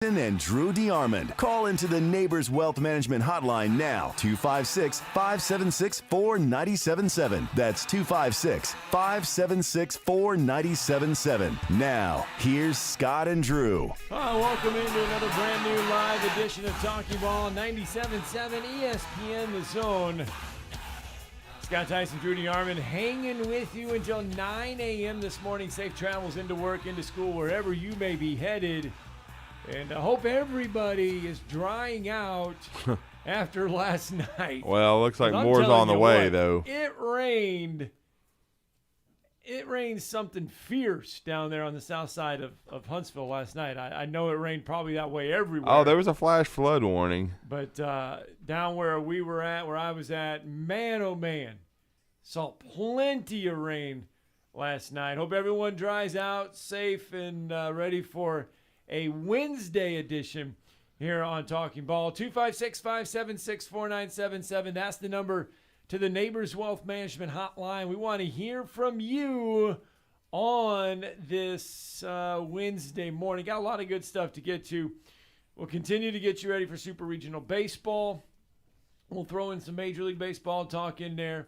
And Drew DeArmond. Call into the Neighbors Wealth Management Hotline now. 256-576-4977. That's 256-576-4977. Now, here's Scott and Drew. Welcome into another brand new live edition of Talking Ball on 97.7 ESPN The Zone. Scott Tyson, Drew DeArmond hanging with you until 9 a.m. this morning. Safe travels into work, into school, wherever you may be headed. And I hope everybody is drying out after last night. Well, looks like more's on the way, though. It rained. It rained something fierce down there on the south side of Huntsville last night. I know it rained probably that way everywhere. Oh, there was a flash flood warning. But down where we were at, where I was at, man, oh, man, saw plenty of rain last night. Hope everyone dries out safe and ready for a Wednesday edition here on Talking Ball. 256-576-4977. That's the number to the Neighbors Wealth Management Hotline. We want to hear from you on this Wednesday morning. Got a lot of good stuff to get to. We'll continue to get you ready for Super Regional Baseball. We'll throw in some Major League Baseball talk in there.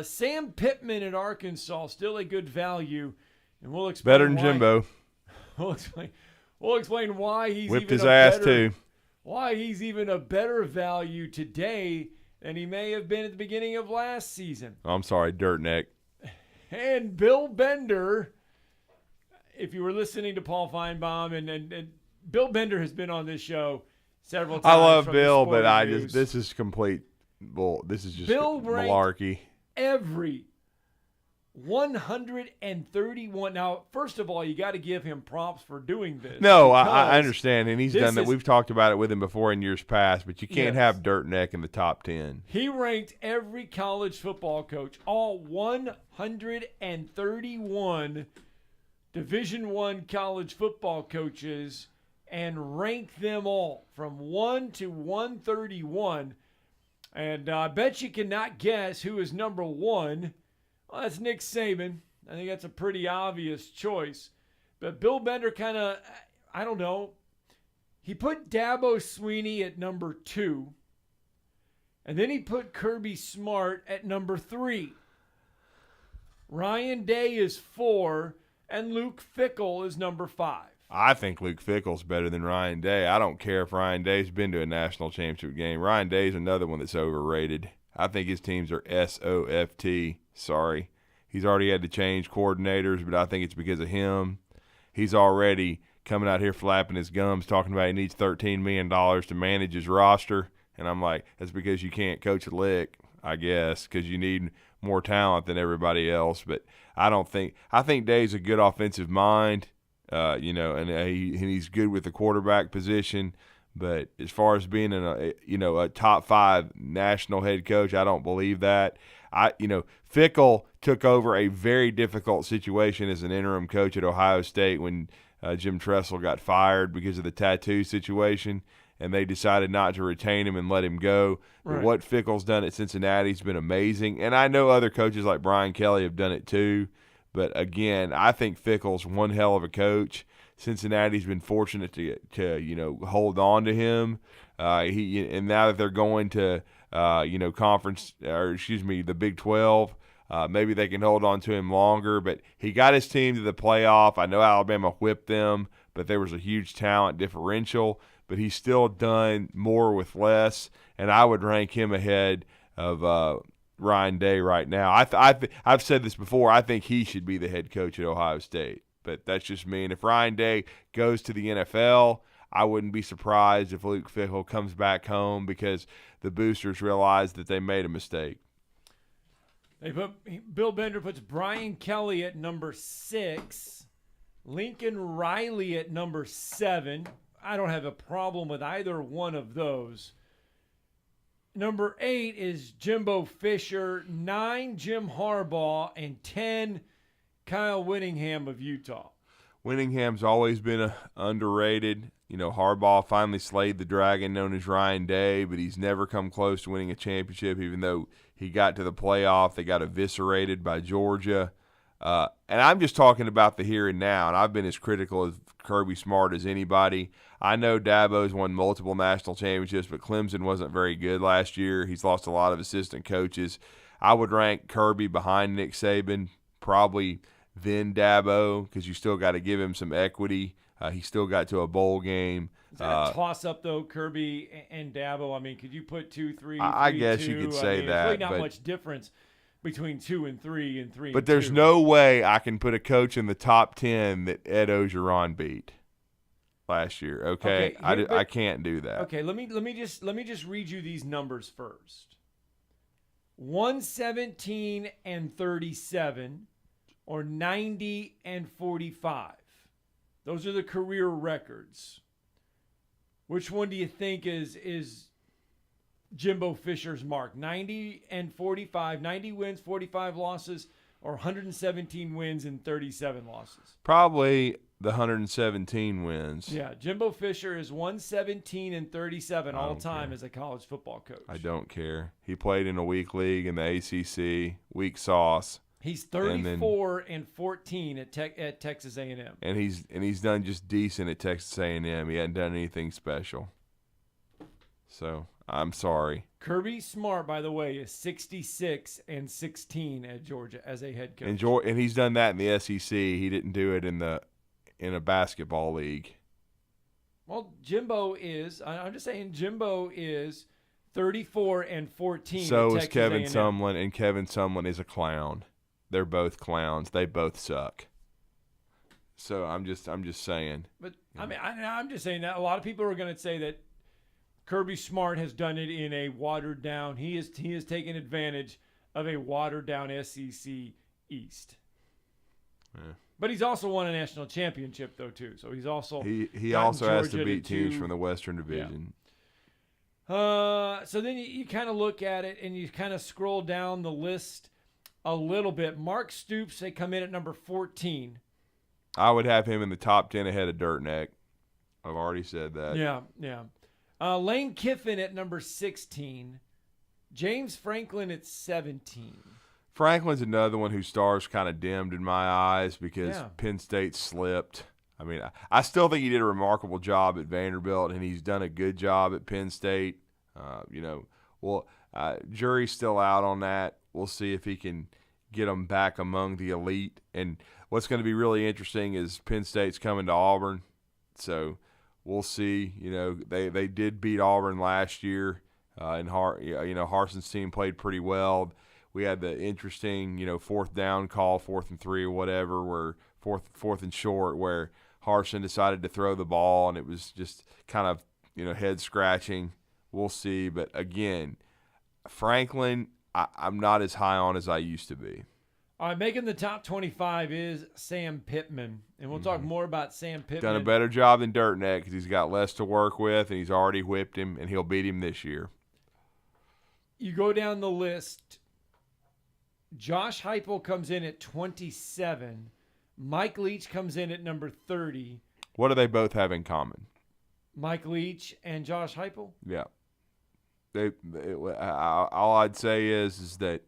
Sam Pittman at Arkansas, still a good value. And we'll explain better than Jimbo. We'll explain why he's whipped even his ass better, too. Why he's even a better value today than he may have been at the beginning of last season. I'm sorry, Dirt Neck. And Bill Bender, if you were listening to Paul Feinbaum, and Bill Bender has been on this show several times. I love from Bill, but News. this is complete bull. This is just Bill malarkey. Every 131. Now, first of all, you got to give him props for doing this. No, I understand, and he's done that. We've talked about it with him before in years past, but you can't Yes. have Dirt Neck in the top 10. He ranked every college football coach, all 131 Division I college football coaches, and ranked them all from 1 to 131. And I bet you cannot guess who is number one. Well, that's Nick Saban. I think that's a pretty obvious choice. But Bill Bender kind of, I don't know. He put Dabo Swinney at number 2. And then he put Kirby Smart at number 3. Ryan Day is 4. And Luke Fickell is number 5. I think Luke Fickell's better than Ryan Day. I don't care if Ryan Day's been to a national championship game. Ryan Day's another one that's overrated. I think his teams are SOFT. Sorry. He's already had to change coordinators, but I think it's because of him. He's already coming out here flapping his gums, talking about he needs $13 million to manage his roster. And I'm like, that's because you can't coach a lick, I guess, because you need more talent than everybody else. But I think Day's a good offensive mind, and he's good with the quarterback position. But as far as being a top 5 national head coach, I don't believe that. Fickell took over a very difficult situation as an interim coach at Ohio State when Jim Tressel got fired because of the tattoo situation, and they decided not to retain him and let him go. Right. But what Fickell's done at Cincinnati has been amazing, and I know other coaches like Brian Kelly have done it too. But again, I think Fickell's one hell of a coach. Cincinnati's been fortunate to hold on to him. And now that they're going to the Big 12, maybe they can hold on to him longer. But he got his team to the playoff. I know Alabama whipped them, but there was a huge talent differential. But he's still done more with less, and I would rank him ahead of Ryan Day right now. I've said this before. I think he should be the head coach at Ohio State. But that's just me. And if Ryan Day goes to the NFL, I wouldn't be surprised if Luke Fickell comes back home because the boosters realize that they made a mistake. Bill Bender puts Brian Kelly at number 6, Lincoln Riley at number 7. I don't have a problem with either one of those. Number 8 is Jimbo Fisher, 9 Jim Harbaugh, and 10 Kyle Whittingham of Utah. Whittingham's always been underrated. Harbaugh finally slayed the dragon known as Ryan Day, but he's never come close to winning a championship, even though he got to the playoff. They got eviscerated by Georgia. And I'm just talking about the here and now, and I've been as critical of Kirby Smart as anybody. I know Dabo's won multiple national championships, but Clemson wasn't very good last year. He's lost a lot of assistant coaches. I would rank Kirby behind Nick Saban, probably then Dabo, because you still got to give him some equity. He still got to a bowl game. Is that a toss-up, though, Kirby and Dabo? I mean, could you put 2, 3, I 3, guess 2? you could say that. that. There's really not much difference between 2 and 3 and 3 But and there's 2. no way I can put a coach in the top 10 that Ed Ogeron beat last year. Okay, I can't do that. Okay, let me just read you these numbers first. 117 and 37, or 90 and 45. Those are the career records. Which one do you think is Jimbo Fisher's mark? 90 and 45, 90 wins, 45 losses, or 117 wins and 37 losses? Probably the 117 wins. Yeah, Jimbo Fisher is 117 and 37 all time care. as a college football coach. I don't care. He played in a weak league in the ACC, weak sauce. He's 34 and 14 at Texas A&M. And he's done just decent at Texas A&M. He hadn't done anything special. So, I'm sorry. Kirby Smart, by the way, is 66 and 16 at Georgia as a head coach. And he's done that in the SEC. He didn't do it in a basketball league. Well, Jimbo is. I'm just saying, Jimbo is 34 and 14. So at is Texas Kevin A&M. Sumlin, and Kevin Sumlin is a clown. They're both clowns. They both suck. So I'm just saying. But I mean, I'm just saying that a lot of people are going to say that Kirby Smart has done it in a watered down. He has taken advantage of a watered down SEC East. Yeah. But he's also won a national championship though too. So he's also he also has to Georgia beat teams from the Western Division. Yeah. So then you kind of look at it and you kind of scroll down the list a little bit. Mark Stoops, they come in at number 14. I would have him in the top 10 ahead of Dirt Neck. I've already said that. Yeah. Lane Kiffin at number 16. James Franklin at 17. Franklin's another one whose stars kind of dimmed in my eyes because Penn State slipped. I mean, I still think he did a remarkable job at Vanderbilt, and he's done a good job at Penn State. Jury's still out on that. We'll see if he can get them back among the elite. And what's going to be really interesting is Penn State's coming to Auburn. So we'll see. They did beat Auburn last year, and Harson's team played pretty well. We had the interesting, fourth down call, 4th and 3 or whatever, where fourth and short, where Harsin decided to throw the ball, and it was just kind of, head scratching. We'll see. But again, Franklin, I'm not as high on as I used to be. All right, making the top 25 is Sam Pittman, and we'll talk more about Sam Pittman. Done a better job than Dirt Neck because he's got less to work with, and he's already whipped him, and he'll beat him this year. You go down the list. Josh Heupel comes in at 27. Mike Leach comes in at number 30. What do they both have in common? Mike Leach and Josh Heupel? Yeah. All I'd say is that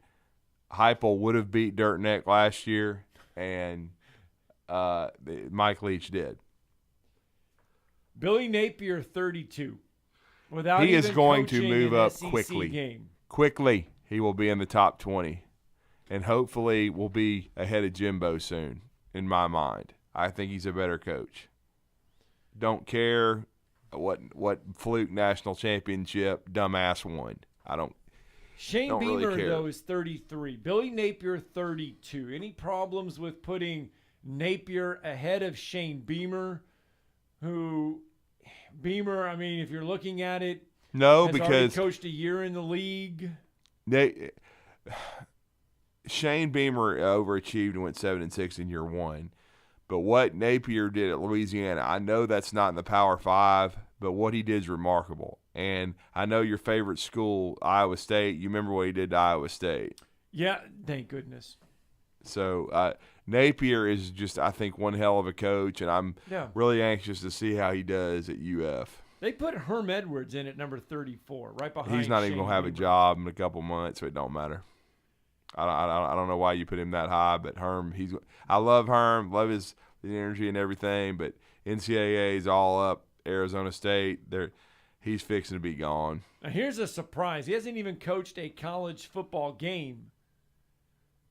Heupel would have beat Dirt Neck last year, and Mike Leach did. Billy Napier, 32. He is going to move up SEC quickly. Game. Quickly, he will be in the top 20, and hopefully will be ahead of Jimbo soon, in my mind. I think he's a better coach. Don't care what fluke national championship dumbass won. Shane Beamer, really care. though, is 33. Billy Napier, 32. Any problems with putting Napier ahead of Shane Beamer? Beamer, I mean, if you're looking at it, no, has because already coached a year in the league. Shane Beamer overachieved and went 7-6 in year one. But what Napier did at Louisiana, I know that's not in the Power 5, but what he did is remarkable. And I know your favorite school, Iowa State. You remember what he did to Iowa State. Yeah, thank goodness. So Napier is just, I think, one hell of a coach, and I'm really anxious to see how he does at UF. They put Herm Edwards in at number 34, right behind He's not Shane even going to have a Beamer. job in a couple months, so it don't matter. I don't know why you put him that high, but Herm, I love Herm, love his energy and everything, but NCAA is all up Arizona State. He's fixing to be gone. Now here's a surprise. He hasn't even coached a college football game.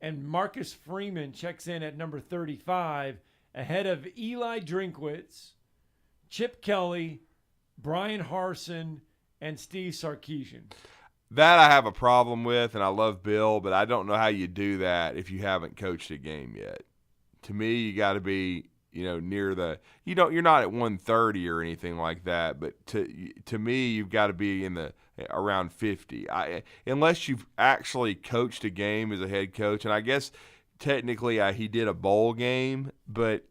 And Marcus Freeman checks in at number 35 ahead of Eli Drinkwitz, Chip Kelly, Brian Harsin, and Steve Sarkisian. That I have a problem with, and I love Bill, but I don't know how you do that if you haven't coached a game yet. To me, you got to be, near the you're not at 130 or anything like that, but to me, you've got to be in the around 50. Unless you've actually coached a game as a head coach, and I guess technically he did a bowl game, but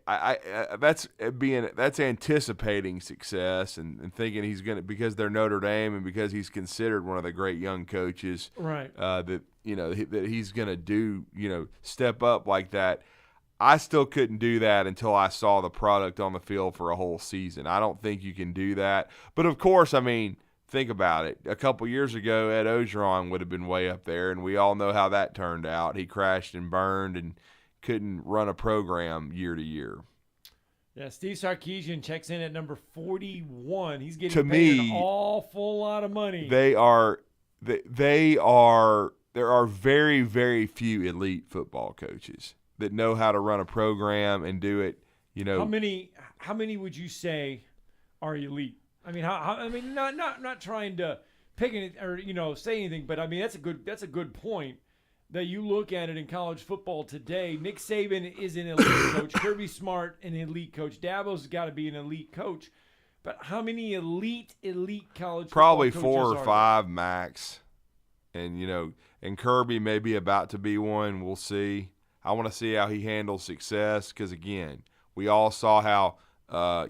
that's anticipating success and thinking he's going to, because they're Notre Dame and because he's considered one of the great young coaches, right? That he's going to do, step up like that. I still couldn't do that until I saw the product on the field for a whole season. I don't think you can do that. But of course, I mean, think about it. A couple years ago, Ed Ogeron would have been way up there, and we all know how that turned out. He crashed and burned and couldn't run a program year to year. Yeah, Steve Sarkisian checks in at number 41. He's getting paid an awful lot of money. There are very, very few elite football coaches that know how to run a program and do it. How many would you say are elite? I mean, not trying to pick it or say anything, but I mean that's a good point. That you look at it in college football today. Nick Saban is an elite coach. Kirby Smart, an elite coach. Dabo's got to be an elite coach. But how many elite college probably football coaches 4 or 5 max. And, and Kirby may be about to be one. We'll see. I want to see how he handles success because, again, we all saw how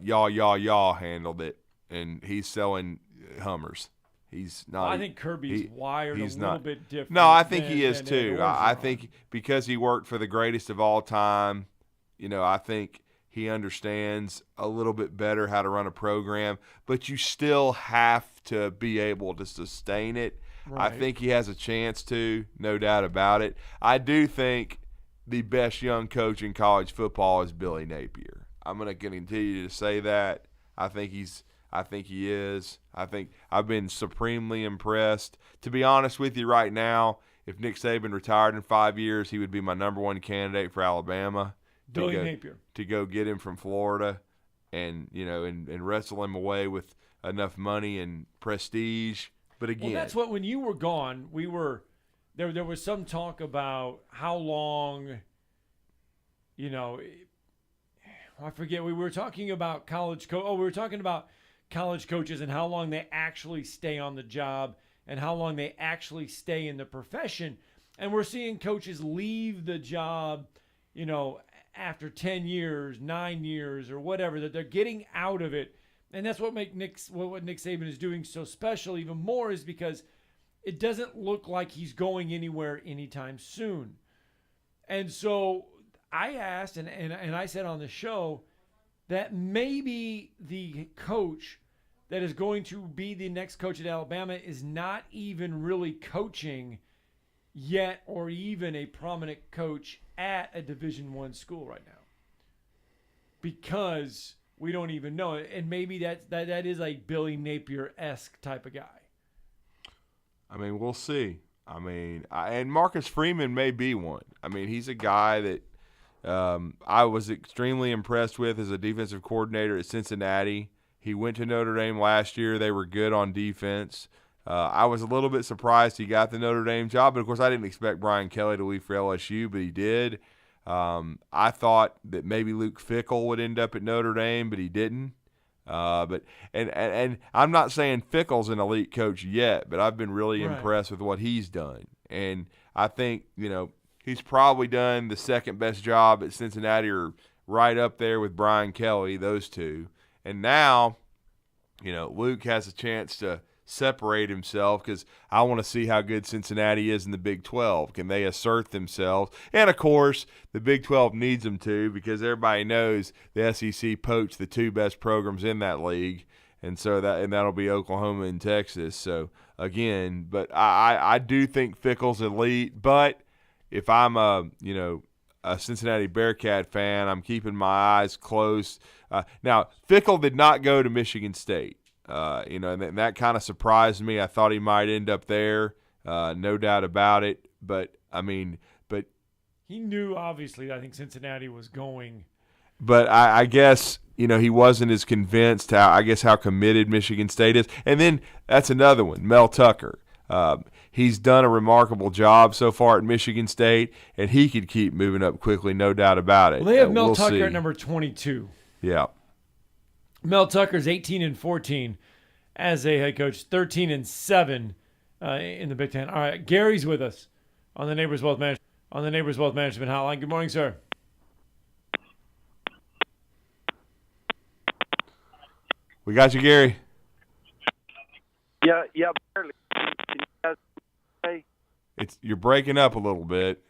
Yaw handled it, and he's selling Hummers. He's not. Well, I think Kirby's wired a little bit different. No, I think he is too. I think because he worked for the greatest of all time, I think he understands a little bit better how to run a program. But you still have to be able to sustain it. Right. I think he has a chance to, no doubt about it. I do think the best young coach in college football is Billy Napier. I'm going to continue to say that. I think he is. I think I've been supremely impressed. To be honest with you right now, if Nick Saban retired in 5 years, he would be my number one candidate for Alabama. Billy Napier. To go get him from Florida and, and wrestle him away with enough money and prestige. But again. Well, that's what, when you were gone, there was some talk about how long, I forget. We were talking about college coaches and how long they actually stay on the job and how long they actually stay in the profession. And we're seeing coaches leave the job, after 10 years, 9 years or whatever, that they're getting out of it. And that's what Nick Saban is doing so special even more, is because it doesn't look like he's going anywhere anytime soon. And so I asked, and I said on the show, that maybe the coach that is going to be the next coach at Alabama is not even really coaching yet, or even a prominent coach at a Division I school right now, because we don't even know it. And maybe that is a Billy Napier-esque type of guy. I mean, we'll see. I mean, and Marcus Freeman may be one. I mean, he's a guy that I was extremely impressed with as a defensive coordinator at Cincinnati. He went to Notre Dame last year. They were good on defense. I was a little bit surprised he got the Notre Dame job, but of course I didn't expect Brian Kelly to leave for LSU, but he did. I thought that maybe Luke Fickell would end up at Notre Dame, but he didn't. But I'm not saying Fickell's an elite coach yet, but I've been really impressed with what he's done. And I think, he's probably done the second best job at Cincinnati, or right up there with Brian Kelly, those two. And now, Luke has a chance to separate himself, because I want to see how good Cincinnati is in the Big 12. Can they assert themselves? And, of course, the Big 12 needs them to, because everybody knows the SEC poached the 2 best programs in that league. And so that'll be Oklahoma and Texas. So, again, but I do think Fickell's elite. But if I'm a a Cincinnati Bearcat fan. I'm keeping my eyes closed. Now, Fickell did not go to Michigan State. And that kind of surprised me. I thought he might end up there, no doubt about it. But he knew, obviously, I think Cincinnati was going. But I guess, he wasn't as convinced how committed Michigan State is. And then that's another one, Mel Tucker. He's done a remarkable job so far at Michigan State, and he could keep moving up quickly, no doubt about it. Well, they have Mel Tucker at number 22. Yeah. Mel Tucker's 18-14 as a head coach, 13-7 in the Big Ten. All right, Gary's with us on the Neighbors Wealth Management Hotline. Good morning, sir. We got you, Gary. Yeah, barely. Can you guys say? You're breaking up a little bit.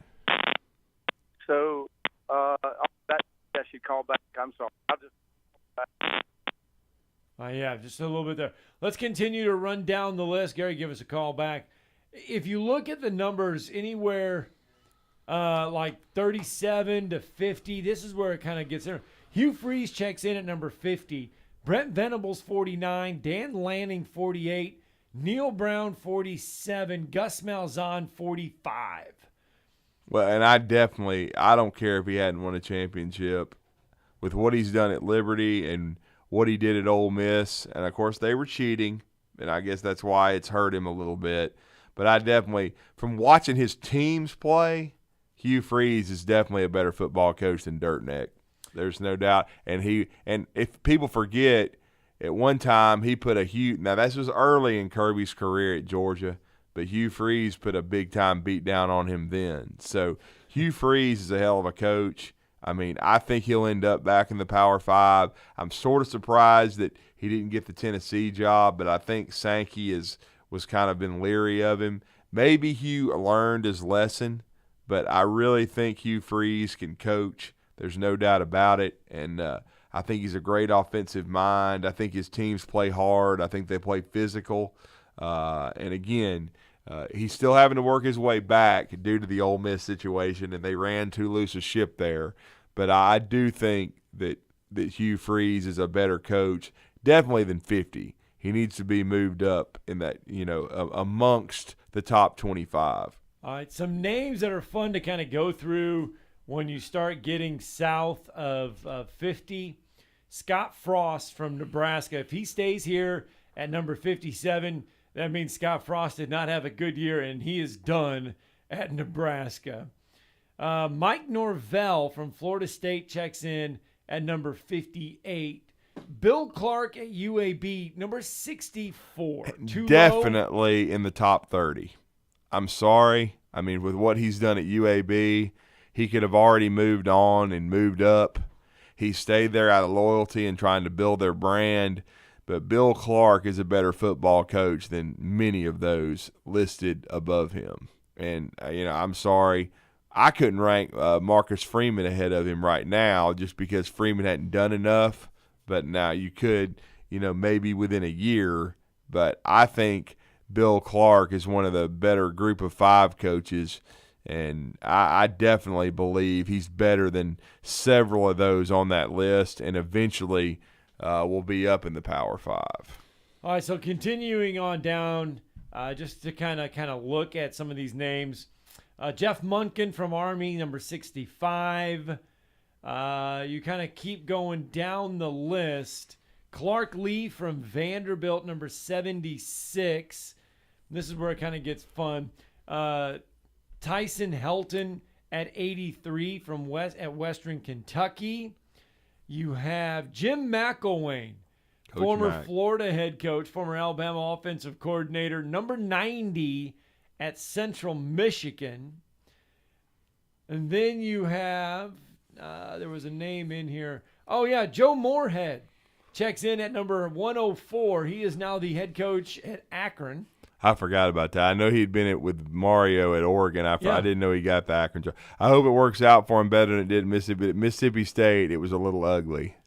So, that should call back. I'm sorry. I'll just call back. Yeah, just a little bit there. Let's continue to run down the list. Gary, give us a call back. If you look at the numbers anywhere like 37 to 50, this is where it kind of gets in. Hugh Freeze checks in at number 50. Brent Venables, 49. Dan Lanning, 48. Neil Brown, 47. Gus Malzahn, 45. Well, and I don't care if he hadn't won a championship. With what he's done at Liberty and what he did at Ole Miss, and of course they were cheating, and I guess that's why it's hurt him a little bit. But I definitely, from watching his teams play, Hugh Freeze is definitely a better football coach than Dirtneck. There's no doubt. And if people forget, at one time he put now this was early in Kirby's career at Georgia, but Hugh Freeze put a big time beat down on him then. So Hugh Freeze is a hell of a coach. I mean, I think he'll end up back in the Power 5. I'm sort of surprised that he didn't get the Tennessee job, but I think Sankey was kind of been leery of him. Maybe Hugh learned his lesson, but I really think Hugh Freeze can coach. There's no doubt about it, and I think he's a great offensive mind. I think his teams play hard. I think they play physical. And again, he's still having to work his way back due to the Ole Miss situation, and they ran too loose a ship there. But I do think that Hugh Freeze is a better coach, definitely than 50. He needs to be moved up in that, amongst the top 25. All right, some names that are fun to kind of go through when you start getting south of 50. Scott Frost from Nebraska. If he stays here at number 57, that means Scott Frost did not have a good year, and he is done at Nebraska. Mike Norvell from Florida State checks in at number 58. Bill Clark at UAB, number 64. Definitely in the top 30. I'm sorry. I mean, with what he's done at UAB, he could have already moved on and moved up. He stayed there out of loyalty and trying to build their brand. But Bill Clark is a better football coach than many of those listed above him. And, I'm sorry. I couldn't rank Marcus Freeman ahead of him right now just because Freeman hadn't done enough. But now you could, maybe within a year. But I think Bill Clark is one of the better group of 5 coaches. And I definitely believe he's better than several of those on that list, and eventually will be up in the Power 5. All right, so continuing on down, just to kind of look at some of these names. Jeff Munkin from Army, number 65. You kind of keep going down the list. Clark Lee from Vanderbilt, number 76. This is where it kind of gets fun. Tyson Helton at 83 from Western Kentucky. You have Jim McElwain, former Florida head coach, former Alabama offensive coordinator, number 90 at Central Michigan. And then you have, there was a name in here. Oh, yeah, Joe Moorhead checks in at number 104. He is now the head coach at Akron. I forgot about that. I know he'd been with Mario at Oregon. I didn't know he got the Akron job. I hope it works out for him better than it did at Mississippi. But at Mississippi State, it was a little ugly.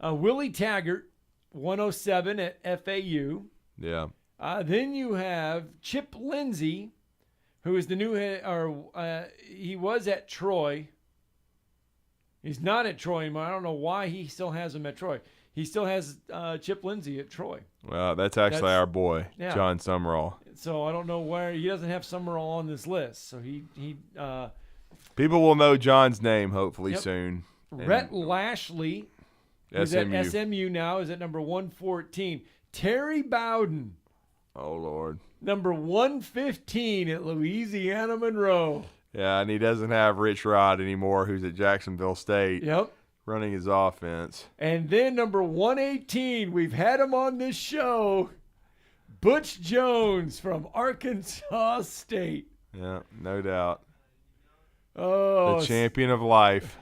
Willie Taggart, 107 at FAU. Yeah. Then you have Chip Lindsey, who is the new head, he was at Troy. He's not at Troy anymore. I don't know why he still has him at Troy. He still has Chip Lindsey at Troy. Well, that's actually our boy, yeah. John Summerall. So I don't know where he doesn't have Summerall on this list. So he people will know John's name hopefully soon. Rhett Lashley, who's SMU. at SMU now, is at number 114. Terry Bowden. Oh, Lord. Number 115 at Louisiana Monroe. Yeah, and he doesn't have Rich Rod anymore, who's at Jacksonville State. Yep. Running his offense. And then number 118, we've had him on this show, Butch Jones from Arkansas State. Yeah, no doubt. Oh, the champion of life,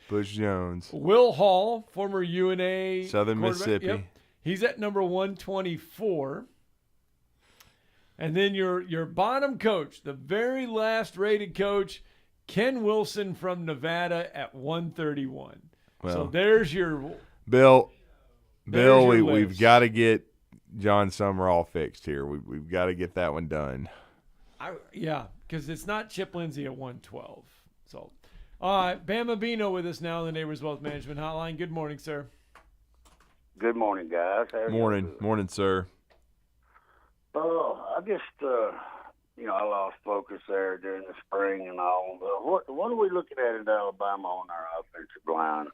Butch Jones. Will Hall, former UNA Southern Mississippi. Yep. He's at number 124. And then your bottom coach, the very last rated coach, Ken Wilson from Nevada at 131. Well, so there's your Bill. your We've list. got to get John Summerall fixed here. We've got to get that one done. Yeah, because it's not Chip Lindsey at 112. So, all right, Bama Bino with us now on the Neighbors Wealth Management Hotline. Good morning, sir. Good morning, guys. How are you? Morning, sir. I just, I lost focus there during the spring and all. What are we looking at in Alabama on our offensive line?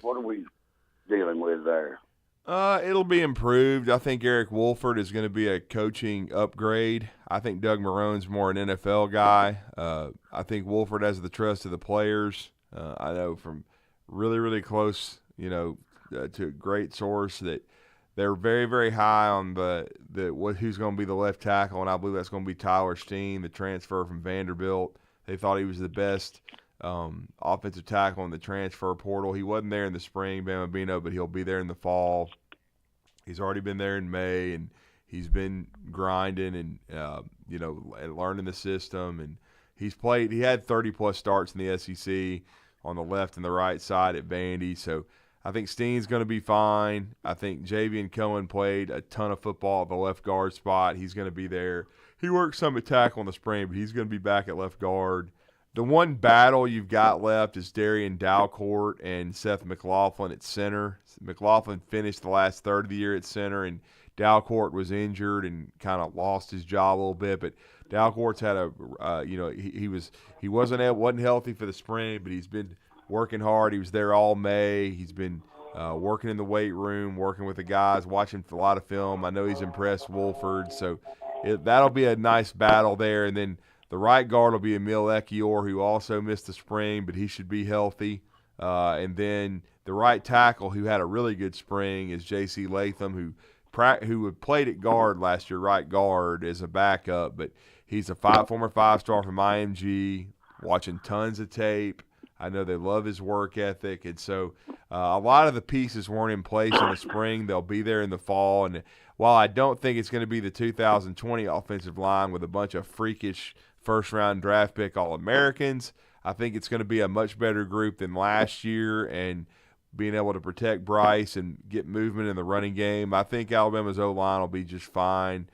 What are we dealing with there? It'll be improved. I think Eric Wolford is going to be a coaching upgrade. I think Doug Marone's more an NFL guy. I think Wolford has the trust of the players. I know from really, really close, to a great source that they're very, very high on who's going to be the left tackle, and I believe that's going to be Tyler Steen, the transfer from Vanderbilt. They thought he was the best offensive tackle in the transfer portal. He wasn't there in the spring, Bama Bino, but he'll be there in the fall. He's already been there in May, and he's been grinding and learning the system. And he had 30-plus starts in the SEC on the left and the right side at Vandy. So I think Steen's going to be fine. I think Javian Cohen played a ton of football at the left guard spot. He's going to be there. He worked some at tackle in the spring, but he's going to be back at left guard. The one battle you've got left is Darian Dalcourt and Seth McLaughlin at center. McLaughlin finished the last third of the year at center, and Dalcourt was injured and kind of lost his job a little bit. But Dalcourt's had he wasn't healthy for the spring, but he's been working hard. He was there all May. He's been working in the weight room, working with the guys, watching a lot of film. I know he's impressed Wolford, so that'll be a nice battle there. And then the right guard will be Emil Ekior, who also missed the spring, but he should be healthy. And then the right tackle, who had a really good spring, is J.C. Latham, who had played at guard last year, right guard, as a backup. But he's a former five-star from IMG, watching tons of tape. I know they love his work ethic. And so a lot of the pieces weren't in place in the spring. They'll be there in the fall. And while I don't think it's going to be the 2020 offensive line with a bunch of freakish first-round draft pick All-Americans, I think it's going to be a much better group than last year, and being able to protect Bryce and get movement in the running game. I think Alabama's O-line will be just fine.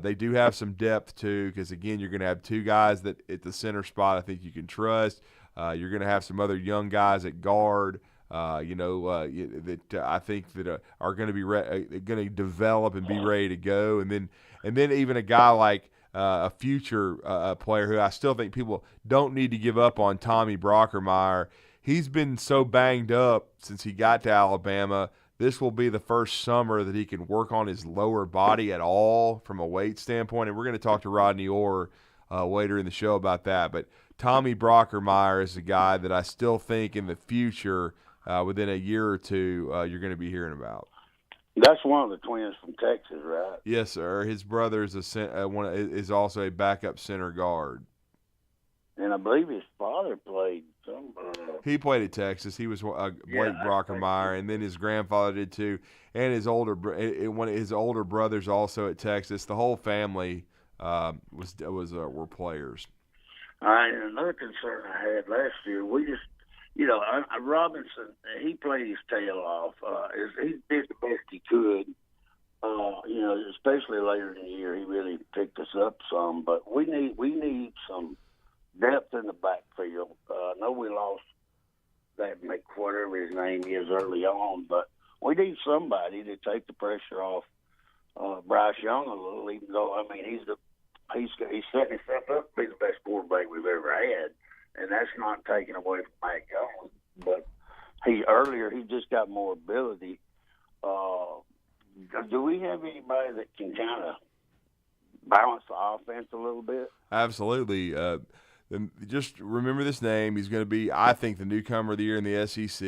They do have some depth, too, because, again, you're going to have two guys that at the center spot I think you can trust. You're going to have some other young guys at guard, that I think that are going to be going to develop and be ready to go. And then even a guy like a future player who I still think people don't need to give up on, Tommy Brockermeyer. He's been so banged up since he got to Alabama. This will be the first summer that he can work on his lower body at all from a weight standpoint. And we're going to talk to Rodney Orr later in the show about that. But Tommy Brockermeyer is a guy that I still think in the future, within a year or two, you're going to be hearing about. That's one of the twins from Texas, right? Yes, sir. His brother is also a backup center guard. And I believe his father played somewhere. He played at Texas. He was Blake Brockermeyer, and then his grandfather did too, and his older brothers also at Texas. The whole family were players. All right, and another concern I had last year, we just, Robinson, he played his tail off. He did the best he could. Especially later in the year, he really picked us up some. But we need some depth in the backfield. I know we lost that make whatever his name is early on. But we need somebody to take the pressure off Bryce Young a little. Even though he's setting himself up to be the best quarterback we've ever had, and that's not taken away from Mac Jones. But he just got more ability. Do we have anybody that can kind of balance the offense a little bit? Absolutely. Just remember this name. He's going to be, I think, the newcomer of the year in the SEC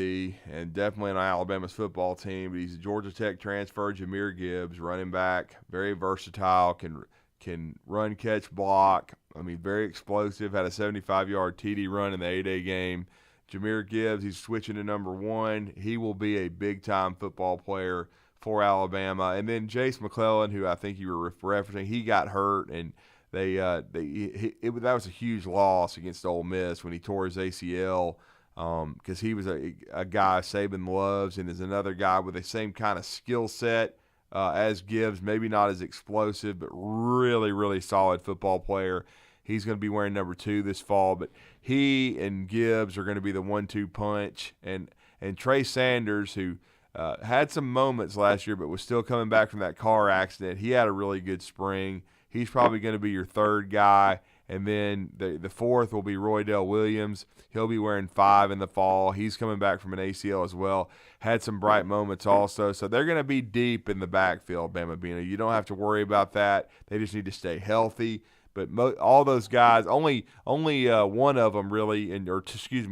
and definitely on Alabama's football team. But he's a Georgia Tech transfer, Jahmyr Gibbs, running back, very versatile, can run, catch, block. Very explosive, had a 75-yard TD run in the A-Day game. Jahmyr Gibbs, he's switching to number 1. He will be a big-time football player for Alabama. And then Jace McClellan, who I think you were referencing, he got hurt, and that was a huge loss against Ole Miss when he tore his ACL because he was a guy Saban loves and is another guy with the same kind of skill set as Gibbs, maybe not as explosive, but really, really solid football player. He's going to be wearing number 2 this fall, but he and Gibbs are going to be the 1-2 punch. And Trey Sanders, who had some moments last year but was still coming back from that car accident, he had a really good spring. He's probably going to be your 3rd guy. And then the 4th will be Roydell Williams. He'll be wearing 5 in the fall. He's coming back from an ACL as well. Had some bright moments also. So they're going to be deep in the backfield, Bama Bino. You don't have to worry about that. They just need to stay healthy. But all those guys, only one of them really,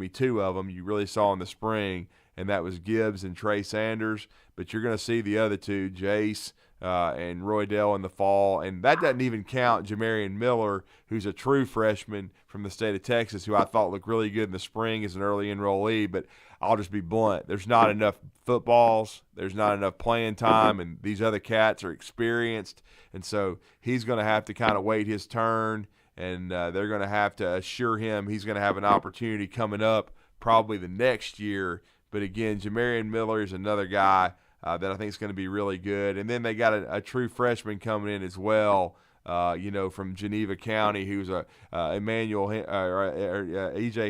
two of them you really saw in the spring, and that was Gibbs and Trey Sanders. But you're going to see the other 2, Jace and Roydell in the fall. And that doesn't even count Jamarian Miller, who's a true freshman from the state of Texas, who I thought looked really good in the spring as an early enrollee. But I'll just be blunt. There's not enough footballs. There's not enough playing time, and these other cats are experienced. And so he's going to have to kind of wait his turn, and they're going to have to assure him he's going to have an opportunity coming up probably the next year. But, again, Jamarian Miller is another guy that I think is going to be really good. And then they got a true freshman coming in as well, from Geneva County, who's E.J.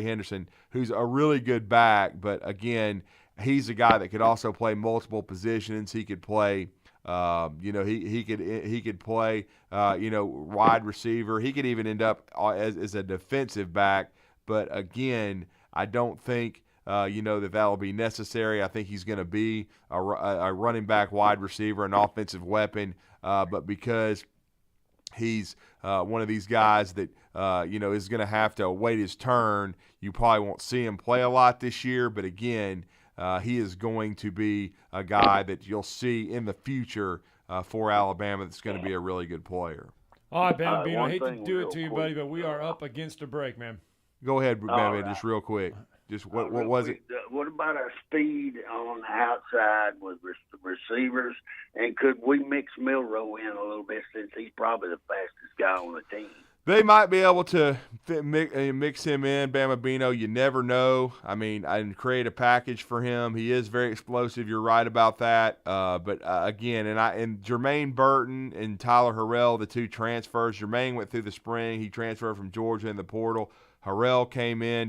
Henderson, who's a really good back. But, again, he's a guy that could also play multiple positions. He could play he could play wide receiver. He could even end up as a defensive back. But, again, I don't think that'll be necessary. I think he's going to be a running back, wide receiver, an offensive weapon. But because he's one of these guys that is going to have to wait his turn, you probably won't see him play a lot this year. But again, he is going to be a guy that you'll see in the future for Alabama that's going to be a really good player. All right, Bam, I hate to do it to you, buddy, but we are up against a break, man. Go ahead, Bam, just real quick. Just what was it? What about our speed on the outside with receivers? And could we mix Milroe in a little bit since he's probably the fastest guy on the team? They might be able to mix him in, Bama Bino. You never know. I create a package for him. He is very explosive. You're right about that. But again, and Jermaine Burton and Tyler Harrell, the 2 transfers. Jermaine went through the spring. He transferred from Georgia in the portal. Harrell came in,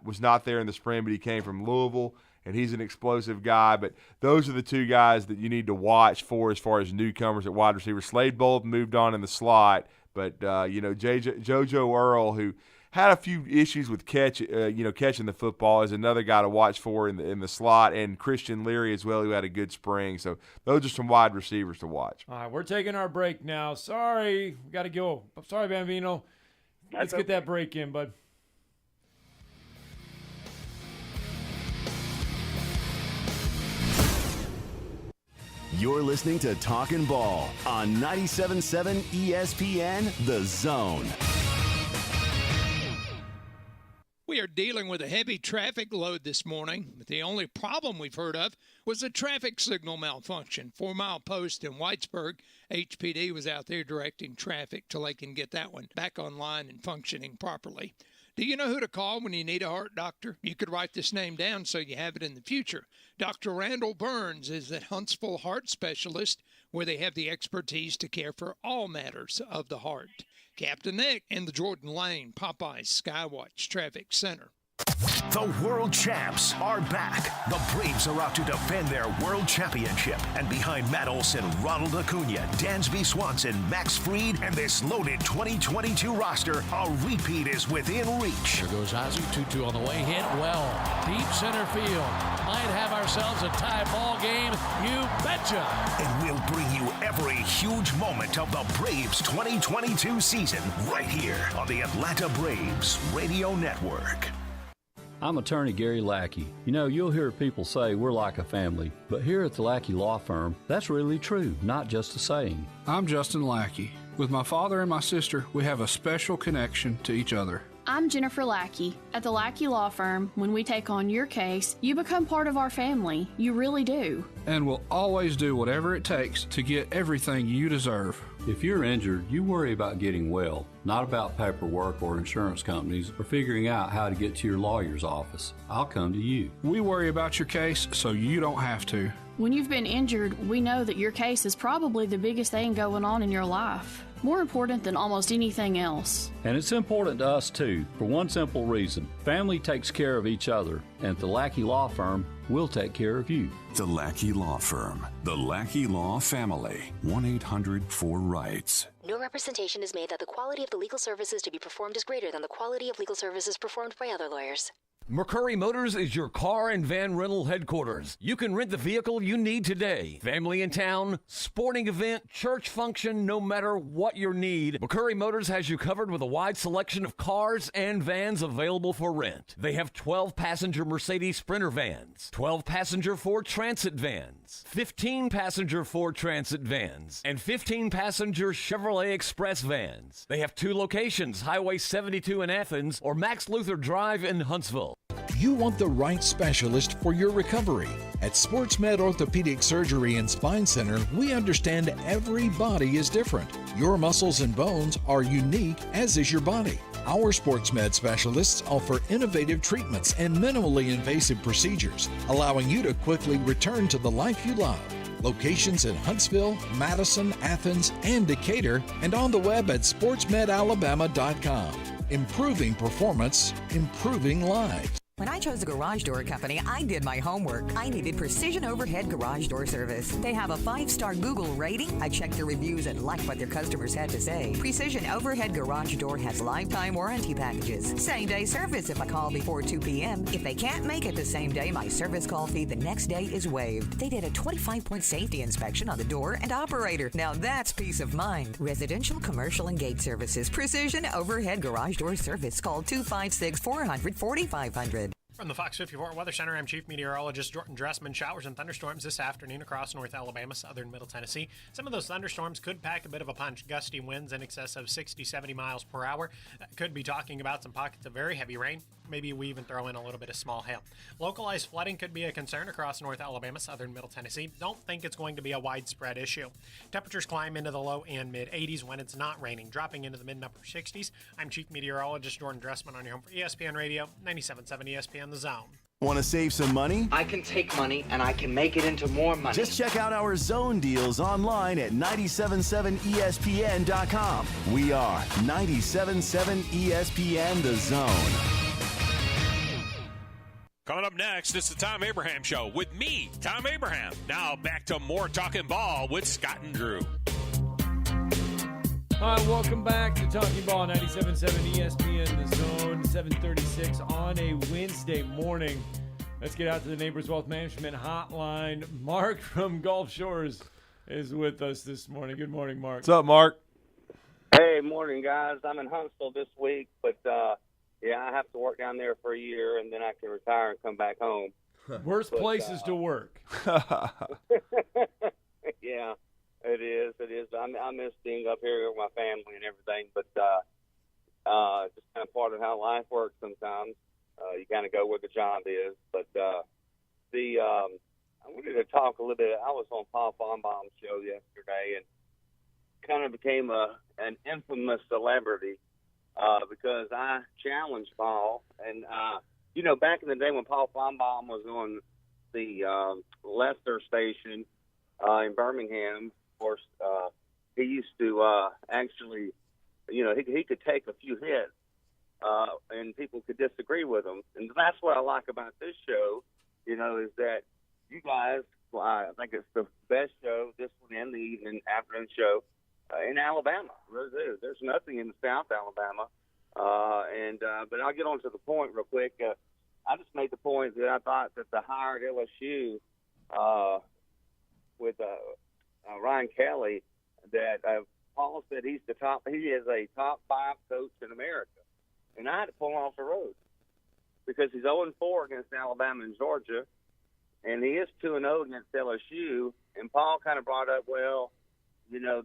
was not there in the spring, but he came from Louisville, and he's an explosive guy. But those are the 2 guys that you need to watch for as far as newcomers at wide receiver. Slade Bolden moved on in the slot, but JoJo Earl, who had a few issues with catching the football, is another guy to watch for in the slot, and Christian Leary as well, who had a good spring. So those are some wide receivers to watch. All right, we're taking our break now. Sorry, we got to go. I'm sorry, Bambino. Let's get that break in, bud. You're listening to Talkin' Ball on 97.7 ESPN, The Zone. We are dealing with a heavy traffic load this morning, but the only problem we've heard of was a traffic signal malfunction. 4 Mile Post in Whitesburg, HPD was out there directing traffic till they can get that one back online and functioning properly. Do you know who to call when you need a heart doctor? You could write this name down so you have it in the future. Dr. Randall Burns is at Huntsville Heart Specialist, where they have the expertise to care for all matters of the heart. Captain Nick in the Jordan Lane Popeyes Skywatch Traffic Center. The world champs are back. The Braves are out to defend their world championship. And behind Matt Olson, Ronald Acuna, Dansby Swanson, Max Fried, and this loaded 2022 roster, a repeat is within reach. There goes Ozzie, 2-2 on the way, hit well. Deep center field. Might have ourselves a tie ball game. You betcha. And we'll bring you every huge moment of the Braves 2022 season right here on the Atlanta Braves Radio Network. I'm attorney Gary Lackey. You know, you'll hear people say we're like a family, but here at the Lackey Law Firm, that's really true, not just a saying. I'm Justin Lackey. With my father and my sister, we have a special connection to each other. I'm Jennifer Lackey. At the Lackey Law Firm, when we take on your case, you become part of our family. You really do. And we'll always do whatever it takes to get everything you deserve. If you're injured, you worry about getting well, not about paperwork or insurance companies or figuring out how to get to your lawyer's office. I'll come to you. We worry about your case so you don't have to. When you've been injured, we know that your case is probably the biggest thing going on in your life. More important than almost anything else. And it's important to us too, for one simple reason. Family takes care of each other, and at the Lackey Law Firm, we'll take care of you. The Lackey Law Firm. The Lackey Law Family. 1-800-4RIGHTS. No representation is made that the quality of the legal services to be performed is greater than the quality of legal services performed by other lawyers. McCurry Motors is your car and van rental headquarters. You can rent the vehicle you need today. Family in town, sporting event, church function, no matter what your need, McCurry Motors has you covered with a wide selection of cars and vans available for rent. They have 12-passenger Mercedes Sprinter vans, 12-passenger Ford Transit vans, 15-passenger Ford Transit vans, and 15-passenger Chevrolet Express vans. They have 2 locations, Highway 72 in Athens or Max Luther Drive in Huntsville. You want the right specialist for your recovery. At SportsMed Orthopedic Surgery and Spine Center, we understand every body is different. Your muscles and bones are unique, as is your body. Our SportsMed specialists offer innovative treatments and minimally invasive procedures, allowing you to quickly return to the life you love. Locations in Huntsville, Madison, Athens, and Decatur, and on the web at sportsmedalabama.com. Improving performance, improving lives. When I chose a garage door company, I did my homework. I needed Precision Overhead Garage Door Service. They have a 5-star Google rating. I checked their reviews and liked what their customers had to say. Precision Overhead Garage Door has lifetime warranty packages. Same-day service if I call before 2 p.m. If they can't make it the same day, my service call fee the next day is waived. They did a 25-point safety inspection on the door and operator. Now that's peace of mind. Residential, commercial, and gate services. Precision Overhead Garage Door Service. Call 256-400-4500. From the Fox 54 Weather Center, I'm Chief Meteorologist Jordan Dressman. Showers and thunderstorms this afternoon across North Alabama, southern Middle Tennessee. Some of those thunderstorms could pack a bit of a punch. Gusty winds in excess of 60-70 miles per hour. Could be talking about some pockets of very heavy rain. Maybe we even throw in a little bit of small hail. Localized flooding could be a concern across North Alabama, southern Middle Tennessee. Don't think it's going to be a widespread issue. Temperatures climb into the low and mid-80s when it's not raining, dropping into the mid-upper 60s. I'm Chief Meteorologist Jordan Dressman on your home for ESPN Radio, 97.7 ESPN The Zone. Want to save some money? I can take money and I can make it into more money. Just check out our zone deals online at 977ESPN.com. We are 97.7 ESPN The Zone. Coming up next, it's the Tom Abraham Show with me, Tom Abraham. Now back to more Talking Ball with Scott and Drew. All right, welcome back to Talking Ball, 97.7 ESPN The Zone, 7:36 on a Wednesday morning. Let's get out to the Neighbors Wealth Management Hotline. Mark from Gulf Shores is with us this morning. Good morning, Mark. What's up, Mark? Hey, morning, guys. I'm in Huntsville this week, but yeah, I have to work down there for a year, and then I can retire and come back home. Worst places to work. Yeah, it is. It is. I miss being up here with my family and everything, but just kind of part of how life works sometimes. You kind of go where the job is. But I wanted to talk a little bit. I was on Paul Fonbaum's show yesterday and kind of became an infamous celebrity. Because I challenged Paul, and back in the day when Paul Fonbaum was on the Lester station in Birmingham, of course, he used to actually, he could take a few hits, and people could disagree with him. And that's what I like about this show, is that you guys, I think it's the best show, this one and the evening afternoon show in Alabama. There's nothing in South Alabama. But I'll get on to the point real quick. I just made the point that I thought that the hire at LSU with Ryan Kelly, that Paul said he is a top 5 coach in America. And I had to pull him off the road because he's 0-4 against Alabama and Georgia, and he is 2-0 against LSU. And Paul kind of brought up,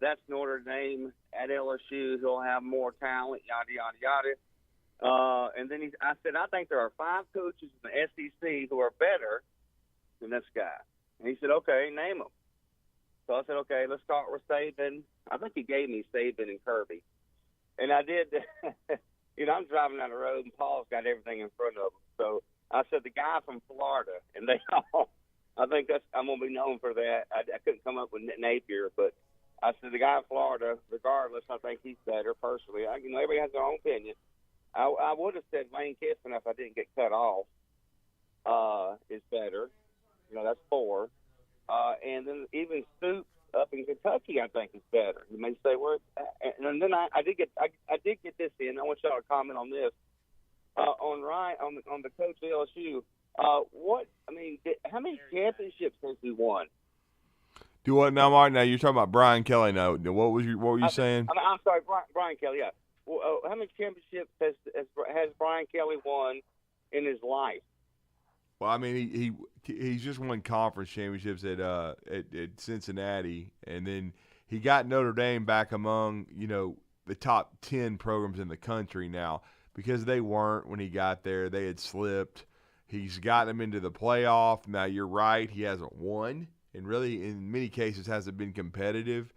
that's Notre Dame at LSU. He'll have more talent, yada, yada, yada. And then I said, I think there are 5 coaches in the SEC who are better than this guy. And he said, okay, name them. So I said, okay, let's start with Saban. I think he gave me Saban and Kirby. And I did. I'm driving down the road, and Paul's got everything in front of him. So I said, the guy from Florida. And they all, I think I'm going to be known for that. I couldn't come up with Napier, but I said, the guy in Florida, regardless, I think he's better personally. Everybody has their own opinion. I would have said Lane Kiffin if I didn't get cut off is better. That's 4. And then even Stoops up in Kentucky, I think is better. You may say, and then I did get this in. I want y'all to comment on this. On the coach of LSU. How many championships has he won? Do what now, Mark? Now you're talking about Brian Kelly. Now, what were you saying? I'm sorry, Brian Kelly. Yeah. Well, how many championships has Brian Kelly won in his life? Well, he's just won conference championships at Cincinnati, and then he got Notre Dame back among the top 10 programs in the country now, because they weren't when he got there. They had slipped. He's gotten them into the playoff. Now you're right, he hasn't won, and really in many cases hasn't been competitive.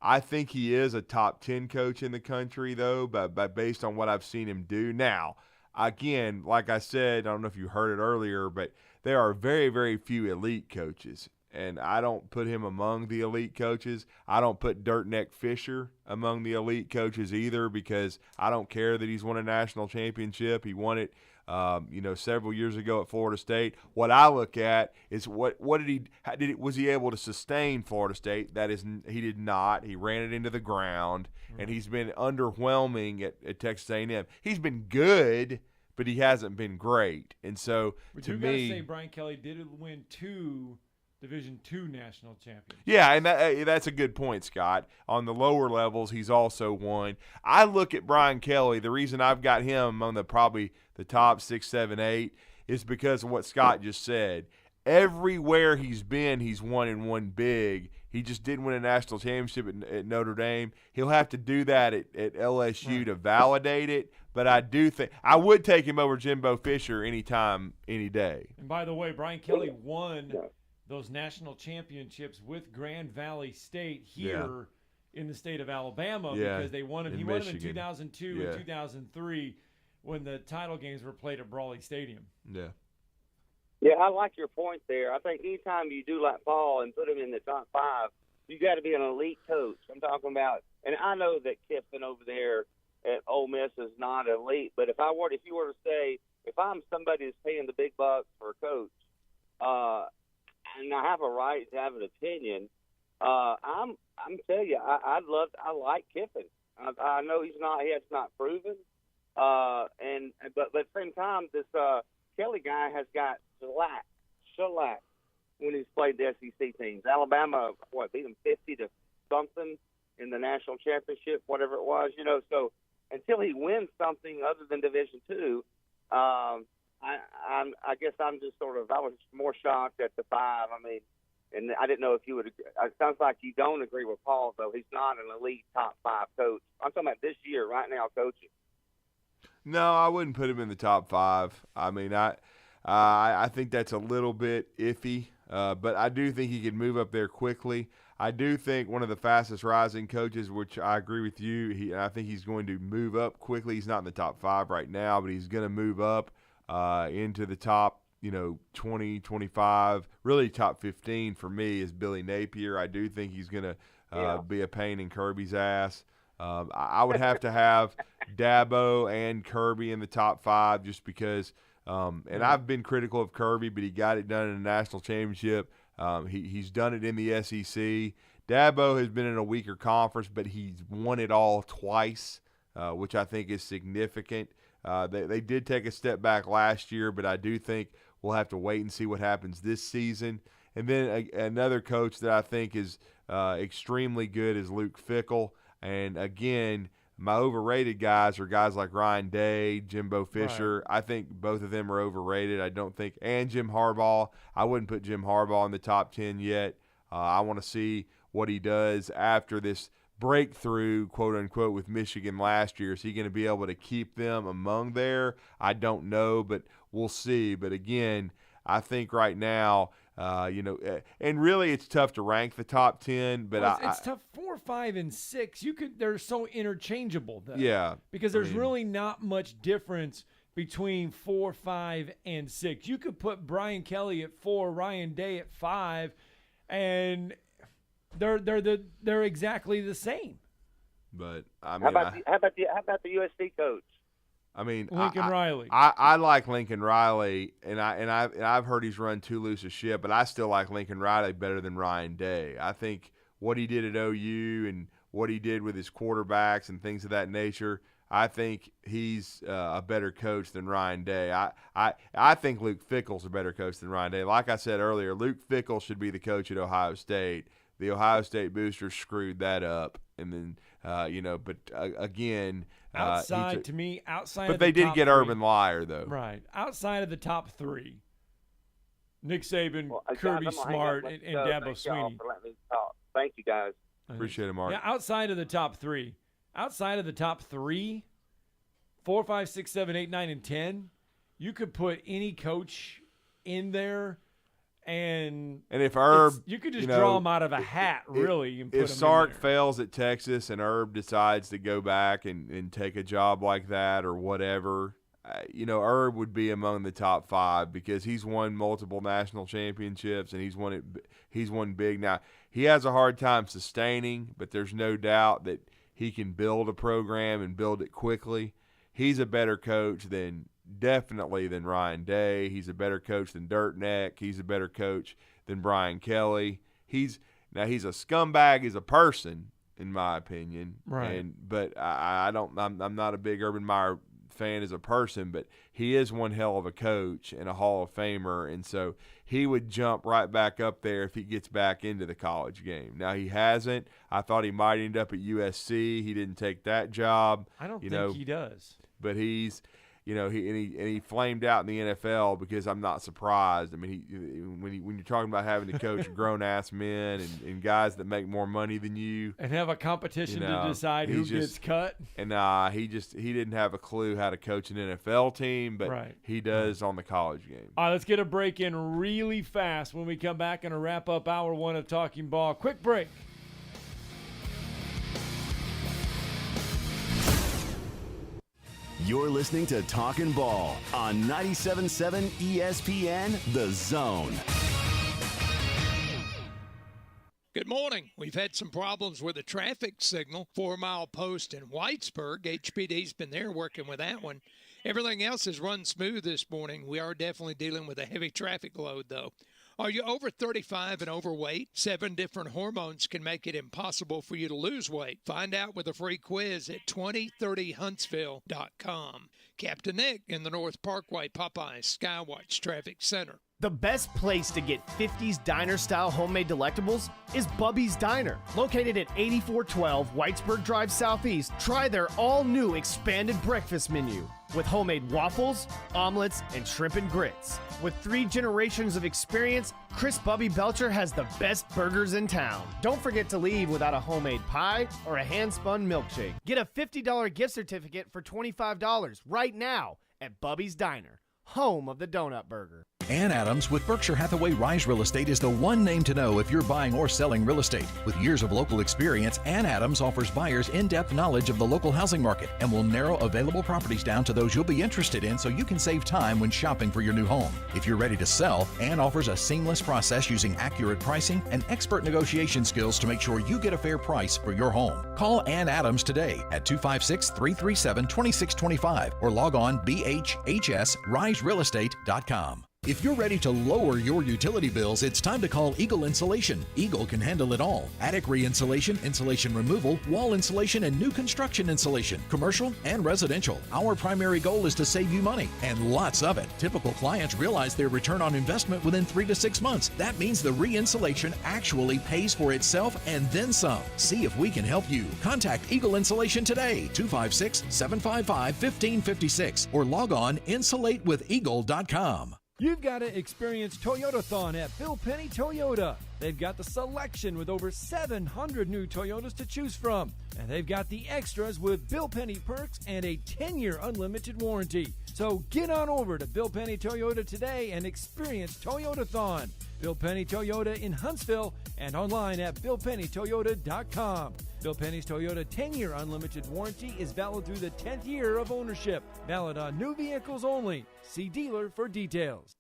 I think he is a top 10 coach in the country though, but based on what I've seen him do now. Again, like I said, I don't know if you heard it earlier, but there are very, very few elite coaches, and I don't put him among the elite coaches. I don't put Dirt Neck Fisher among the elite coaches either, because I don't care that he's won a national championship. He won it, several years ago at Florida State. What I look at is was he able to sustain Florida State? That is, he did not. He ran it into the ground, and he's been underwhelming at Texas A&M. He's been good, but he hasn't been great. And so, to me, gotta say Brian Kelly did win 2 Division II national championships. Yeah, and that's a good point, Scott. On the lower levels, he's also won. I look at Brian Kelly. The reason I've got him among probably the top 6, 7, 8 is because of what Scott just said. Everywhere he's been, he's won and won big. He just didn't win a national championship at Notre Dame. He'll have to do that at LSU to validate it. But I do think I would take him over Jimbo Fisher anytime, any day. And by the way, Brian Kelly won those national championships with Grand Valley State here in the state of Alabama because they won him. He won them in 2002 and 2003 when the title games were played at Brawley Stadium. Yeah. Yeah, I like your point there. I think anytime you do like Paul and put him in the top 5, you got to be an elite coach. I'm talking about, and I know that Kiffin over there at Ole Miss is not elite, but if you were to say, if I'm somebody that's paying the big bucks for a coach, and I have a right to have an opinion, I'm telling you, I like Kiffin. I know he has not proven, but at the same time, this Kelly guy has got shellac when he's played the SEC teams. Alabama, beat them 50 to something in the national championship, whatever it was, So until he wins something other than Division II, I guess I'm just I was more shocked at the 5. And I didn't know if you would. It sounds like you don't agree with Paul, though. He's not an elite top 5 coach. I'm talking about this year, right now, coaching. No, I wouldn't put him in the top 5. I think that's a little bit iffy, but I do think he can move up there quickly. I do think one of the fastest rising coaches, which I agree with you, I think he's going to move up quickly. He's not in the top 5 right now, but he's going to move up into the top 20, 25, really top 15 for me is Billy Napier. I do think he's going to be a pain in Kirby's ass. I would have to have Dabo and Kirby in the top 5 just because and I've been critical of Kirby, but he got it done in a national championship. He's done it in the SEC. Dabo has been in a weaker conference, but he's won it all twice, which I think is significant. They did take a step back last year, but I do think we'll have to wait and see what happens this season. And then another coach that I think is extremely good is Luke Fickell. And, again, my overrated guys are guys like Ryan Day, Jimbo Fisher. Right. I think both of them are overrated. I don't think – and Jim Harbaugh. I wouldn't put Jim Harbaugh in the top 10 yet. I want to see what he does after this breakthrough, quote-unquote, with Michigan last year. Is he going to be able to keep them among there? I don't know, but we'll see. But, again, I think right now – and really it's tough to rank the top 10, but it's tough. 4, 5, and 6. They're so interchangeable, though. Yeah, because there's really not much difference between 4, 5, and 6. You could put Brian Kelly at 4, Ryan Day at 5, and they're exactly the same. But I mean, how about the USC coach? I mean, Lincoln Riley. I like Lincoln Riley, and I've heard he's run too loose a ship, but I still like Lincoln Riley better than Ryan Day. I think what he did at OU and what he did with his quarterbacks and things of that nature, I think he's a better coach than Ryan Day. I think Luke Fickell's a better coach than Ryan Day. Like I said earlier, Luke Fickell should be the coach at Ohio State. The Ohio State boosters screwed that up, and then but again. Outside but of the they did top get 3. Urban Meyer, though. Right. Outside of the top 3, Nick Saban, Kirby Smart, and Dabo Swinney. Let me talk. Thank you, guys. Appreciate it, Mark. Yeah, outside of the top 3, 4, 5, 6, 7, 8, 9, and 10, you could put any coach in there. And if Herb, you could just draw them out of a hat, really. And put if them Sark in there. fails at Texas and Herb decides to go back and take a job like that or whatever, Herb would be among the top 5 because he's won multiple national championships and he's won big. Now he has a hard time sustaining, but there's no doubt that he can build a program and build it quickly. He's a better coach definitely than Ryan Day. He's a better coach than Dirt Neck. He's a better coach than Brian Kelly. He's a scumbag as a person, in my opinion. Right. But I'm not a big Urban Meyer fan as a person, but he is one hell of a coach and a Hall of Famer, and so he would jump right back up there if he gets back into the college game. Now he hasn't. I thought he might end up at USC. He didn't take that job. I don't think he does. But he's he flamed out in the NFL because I'm not surprised. I mean, when you're talking about having to coach grown ass men and guys that make more money than you and have a competition to decide who gets cut. And he didn't have a clue how to coach an NFL team, but he does on the college game. All right, let's get a break in really fast. When we come back and wrap up hour 1 of Talking Ball. Quick break. You're listening to Talkin' Ball on 97.7 ESPN, The Zone. Good morning. We've had some problems with a traffic signal, 4 Mile Post in Whitesburg. HPD's been there working with that one. Everything else has run smooth this morning. We are definitely dealing with a heavy traffic load, though. Are you over 35 and overweight? 7 different hormones can make it impossible for you to lose weight. Find out with a free quiz at 2030huntsville.com. Captain Nick in the North Parkway Popeyes Skywatch Traffic Center. The best place to get 50s diner-style homemade delectables is Bubby's Diner. Located at 8412 Whitesburg Drive Southeast, try their all-new expanded breakfast menu with homemade waffles, omelets, and shrimp and grits. With 3 generations of experience, Chris Bubby Belcher has the best burgers in town. Don't forget to leave without a homemade pie or a hand-spun milkshake. Get a $50 gift certificate for $25 right now at Bubby's Diner, home of the donut burger. Ann Adams with Berkshire Hathaway Rise Real Estate is the one name to know if you're buying or selling real estate. With years of local experience, Ann Adams offers buyers in-depth knowledge of the local housing market and will narrow available properties down to those you'll be interested in so you can save time when shopping for your new home. If you're ready to sell, Ann offers a seamless process using accurate pricing and expert negotiation skills to make sure you get a fair price for your home. Call Ann Adams today at 256-337-2625 or log on bhhsriserealestate.com. If you're ready to lower your utility bills, it's time to call Eagle Insulation. Eagle can handle it all. Attic re-insulation, insulation removal, wall insulation, and new construction insulation, commercial and residential. Our primary goal is to save you money, and lots of it. Typical clients realize their return on investment within 3 to 6 months. That means the re-insulation actually pays for itself and then some. See if we can help you. Contact Eagle Insulation today, 256-755-1556, or log on insulatewitheagle.com. You've got to experience Toyotathon at Bill Penny Toyota. They've got the selection with over 700 new Toyotas to choose from. And they've got the extras with Bill Penny perks and a 10-year unlimited warranty. So get on over to Bill Penny Toyota today and experience Toyotathon. Bill Penny Toyota in Huntsville and online at BillPennyToyota.com. Bill Penny's Toyota 10-year unlimited warranty is valid through the 10th year of ownership. Valid on new vehicles only. See dealer for details.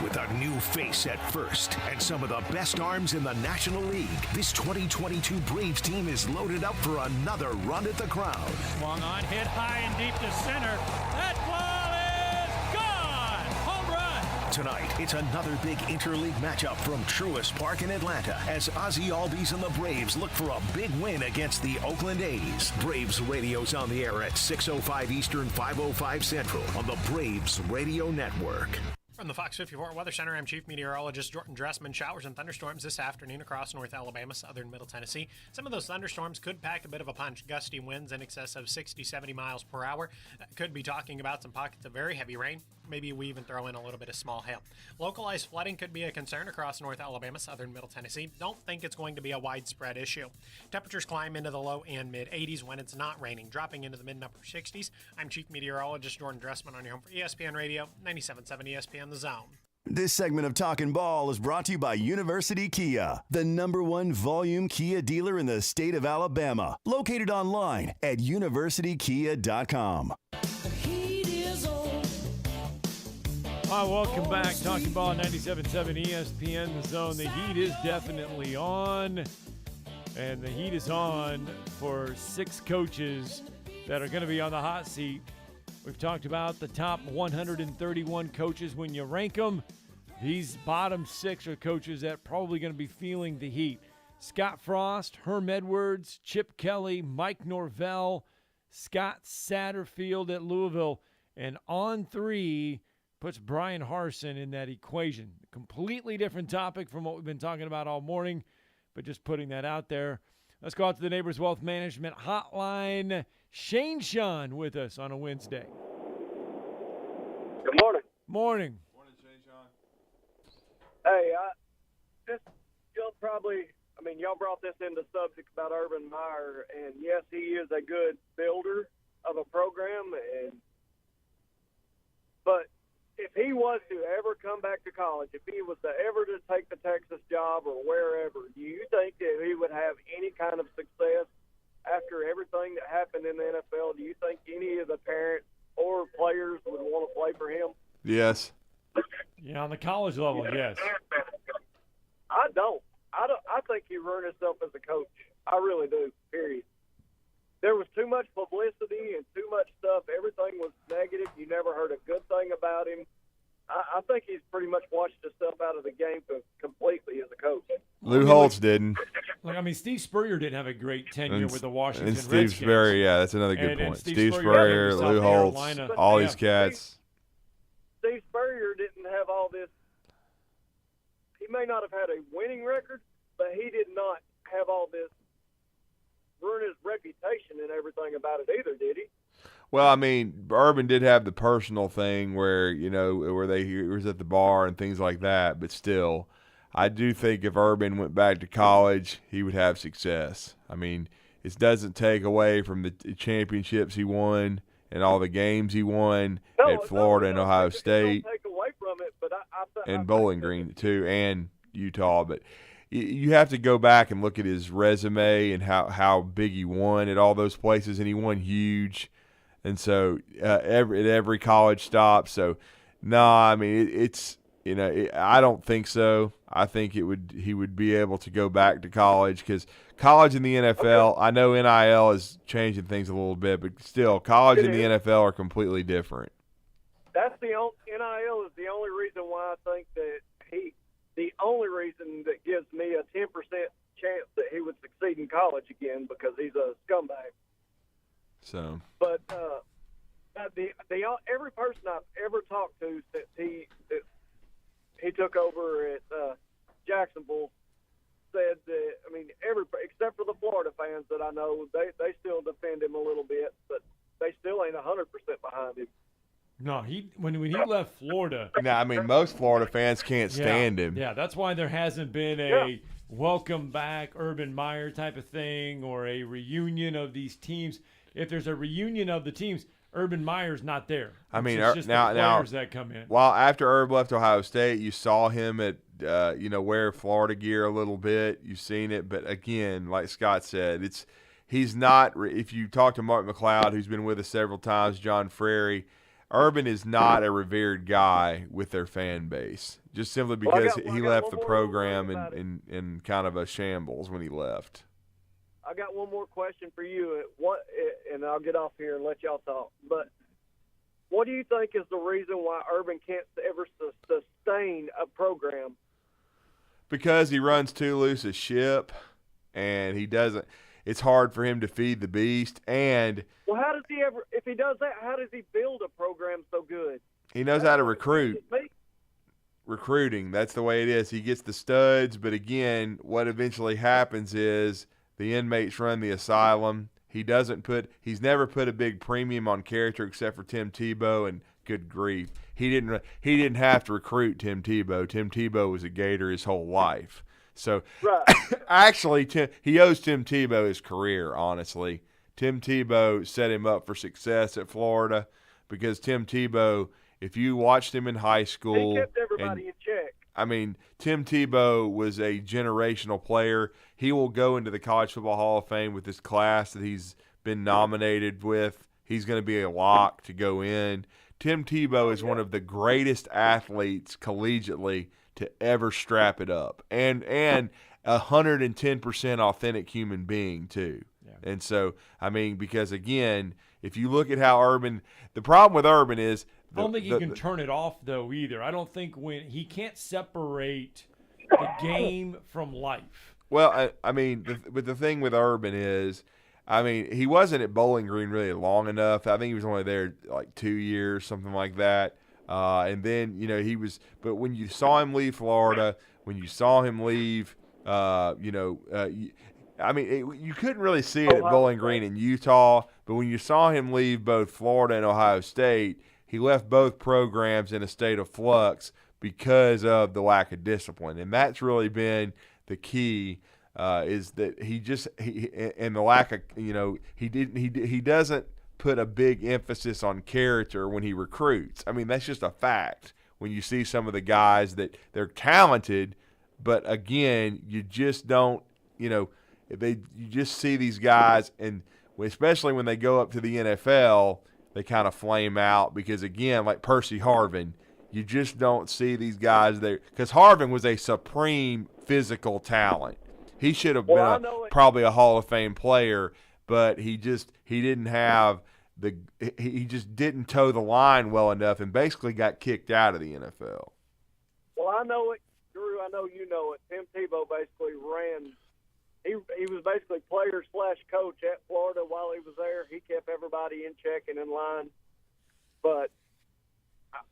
With a new face at first and some of the best arms in the National League, this 2022 Braves team is loaded up for another run at the crown. Swung on, hit high and deep to center. That ball is gone! Home run! Tonight, it's another big interleague matchup from Truist Park in Atlanta as Ozzie Albies and the Braves look for a big win against the Oakland A's. Braves radio's on the air at 6:05 Eastern, 5:05 Central on the Braves Radio Network. From the Fox 54 Weather Center, I'm Chief Meteorologist Jordan Dressman. Showers and thunderstorms this afternoon across North Alabama, southern Middle Tennessee. Some of those thunderstorms could pack a bit of a punch. Gusty winds in excess of 60-70 miles per hour. Could be talking about some pockets of very heavy rain. Maybe we even throw in a little bit of small hail. Localized flooding could be a concern across North Alabama, southern Middle Tennessee. Don't think it's going to be a widespread issue. Temperatures climb into the low and mid-80s when it's not raining, dropping into the mid-upper 60s. I'm Chief Meteorologist Jordan Dressman on your home for ESPN Radio, 97.7 ESPN The Zone. This segment of Talkin' Ball is brought to you by University Kia, the #1 volume Kia dealer in the state of Alabama. Located online at universitykia.com. Hi, welcome back. Talking Ball 97.7 ESPN The Zone. The heat is definitely on, and the heat is on for 6 coaches that are going to be on the hot seat. We've talked about the top 131 coaches when you rank them. These bottom 6 are coaches that are probably going to be feeling the heat. Scott Frost, Herm Edwards, Chip Kelly, Mike Norvell, Scott Satterfield at Louisville, and on 3 puts Brian Harsin in that equation. Completely different topic from what we've been talking about all morning, but just putting that out there. Let's go out to the Neighbors Wealth Management Hotline. Shane Sean with us on a Wednesday. Good morning. Morning. Morning, Shane Sean. Hey, y'all brought this into subject about Urban Meyer, and yes, he is a good builder of a program, but if he was to ever come back to college, if he was to ever to take the Texas job or wherever, do you think that he would have any kind of success after everything that happened in the NFL? Do you think any of the parents or players would want to play for him? Yes. Yeah, on the college level, yes. I don't. I think he ruined himself as a coach. I really do, period. There was too much publicity and too much stuff. Everything was negative. You never heard a good thing about him. I think he's pretty much washed himself out of the game completely as a coach. Lou Holtz didn't. Steve Spurrier didn't have a great tenure with the Washington Redskins. Redskins. Steve Spurrier, yeah, that's another good point. Steve Spurrier, Lou Holtz, all these cats. Steve Spurrier didn't have all this. He may not have had a winning record, but he did not have all this ruin his reputation and everything about it either, did he? Well, I mean, Urban did have the personal thing where, he was at the bar and things like that, but still, I do think if Urban went back to college, he would have success. I mean, it doesn't take away from the championships he won and all the games he won at Florida and Ohio State. It don't take away from it, but and Bowling Green too, and Utah. But you have to go back and look at his resume and how big he won at all those places, and he won huge. And so at every college stop. So no, I mean it's I don't think so. I think he would be able to go back to college, because college and the NFL, I know NIL is changing things a little bit, but still college and the NFL are completely different. That's NIL is the only reason why I think that the only reason that gives me a 10% chance that he would succeed in college again, because he's a scumbag. So, but every person I've ever talked to since he took over at Jacksonville said that, I mean, except for the Florida fans that I know, they still defend him a little bit, but they still ain't 100% behind him. No, when he left Florida. No, I mean, most Florida fans can't stand him. Yeah, that's why there hasn't been a welcome back Urban Meyer type of thing, or a reunion of these teams. If there's a reunion of the teams, Urban Meyer's not there. I mean, it's just the players that come in. While after Herb left Ohio State, you saw him at wear Florida gear a little bit. You've seen it, but again, like Scott said, he's not. If you talk to Mark McLeod, who's been with us several times, John Frary, Urban is not a revered guy with their fan base, just simply because he left the program in kind of a shambles when he left. I got one more question for you, and I'll get off here and let y'all talk. But what do you think is the reason why Urban can't ever sustain a program? Because he runs too loose a ship, and he doesn't. It's hard for him to feed the beast. And well, how does he ever? If he does that, how does he build a program so good? He knows how to recruit. Recruiting, that's the way it is. He gets the studs, but again, what eventually happens is the inmates run the asylum. He's never put a big premium on character except for Tim Tebow, and good grief, he didn't have to recruit Tim Tebow. Tim Tebow was a Gator his whole life. So actually, he owes Tim Tebow his career, honestly. Tim Tebow set him up for success at Florida, because Tim Tebow, if you watched him in high school, he kept everybody in check. I mean, Tim Tebow was a generational player. He will go into the College Football Hall of Fame with this class that he's been nominated with. He's going to be a lock to go in. Tim Tebow is one of the greatest athletes collegiately to ever strap it up, and 110% authentic human being too. Yeah. And so, I mean, because again, if you look at how Urban, the problem with Urban is, I don't think he can turn it off though either. I don't think he can't separate the game from life. Well, I mean, but the thing with Urban is, I mean, he wasn't at Bowling Green really long enough. I think he was only there like 2 years, something like that. And then, he was – but when you saw him leave Florida, when you saw him leave, I mean, you couldn't really see it at Bowling Green in Utah, but when you saw him leave both Florida and Ohio State, he left both programs in a state of flux because of the lack of discipline. And that's really been the key, is that and the lack of, he doesn't put a big emphasis on character when he recruits. I mean, that's just a fact. When you see some of the guys that they're talented, but again, you just don't, you just see these guys, and especially when they go up to the NFL, they kind of flame out because, again, like Percy Harvin, you just don't see these guys there. Because Harvin was a supreme physical talent. He should have been probably a Hall of Fame player, but he just didn't toe the line well enough and basically got kicked out of the NFL. Well, I know it, Drew. I know you know it. Tim Tebow basically ran. He was basically player/coach at Florida while he was there. He kept everybody in check and in line. But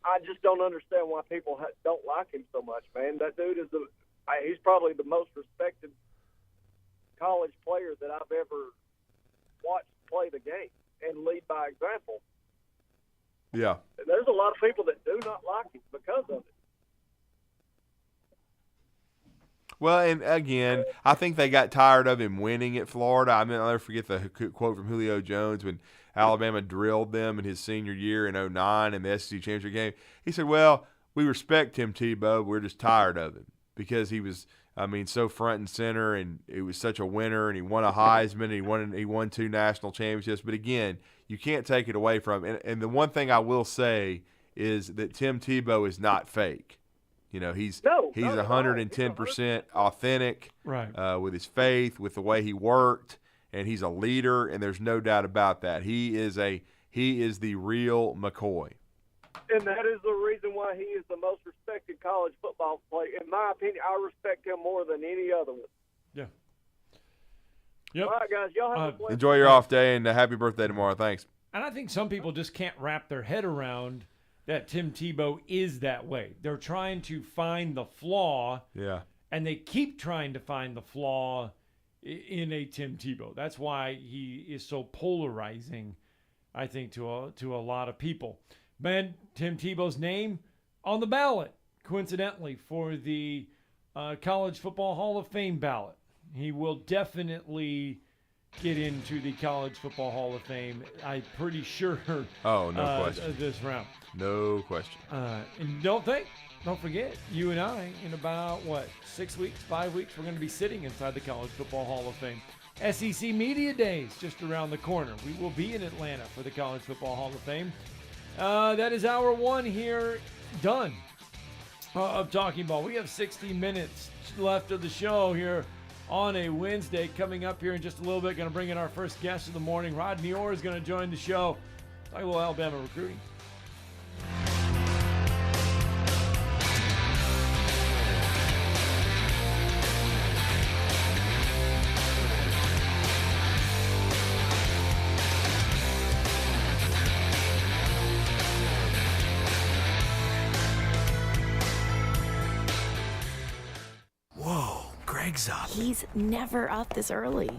I just don't understand why people don't like him so much, man. That dude is he's probably the most respected college player that I've ever watched play the game and lead by example. Yeah. And there's a lot of people that do not like him because of it. Well, and again, I think they got tired of him winning at Florida. I mean, I'll never forget the quote from Julio Jones when Alabama drilled them in his senior year in 2009 in the SEC championship game. He said, well, we respect Tim Tebow. We're just tired of him because he was, so front and center, and it was such a winner, and he won a Heisman, and he won 2 national championships. But again, you can't take it away from him. And the one thing I will say is that Tim Tebow is not fake. He's 110% authentic, right? With his faith, with the way he worked, and he's a leader, and there's no doubt about that. He is the real McCoy. And that is the reason why he is the most respected college football player. In my opinion, I respect him more than any other one. Yeah. Yep. All right, guys. Y'all have a blessed Enjoy your off day, and happy birthday tomorrow. Thanks. And I think some people just can't wrap their head around that Tim Tebow is that way. They're trying to find the flaw. Yeah. And they keep trying to find the flaw in a Tim Tebow. That's why he is so polarizing, I think, to a lot of people. Man, Tim Tebow's name on the ballot, coincidentally, for the College Football Hall of Fame ballot. He will definitely get into the College Football Hall of Fame, I'm pretty sure. Oh, no question. This round. No question. And don't forget, you and I, in about, 5 weeks, we're going to be sitting inside the College Football Hall of Fame. SEC Media Days just around the corner. We will be in Atlanta for the College Football Hall of Fame. That is hour 1 here, done, of Talking Ball. We have 60 minutes left of the show here on a Wednesday. Coming up here in just a little bit, going to bring in our first guest of the morning. Rodney Orr is going to join the show. Talk a little Alabama recruiting. Greg's up. He's never up this early.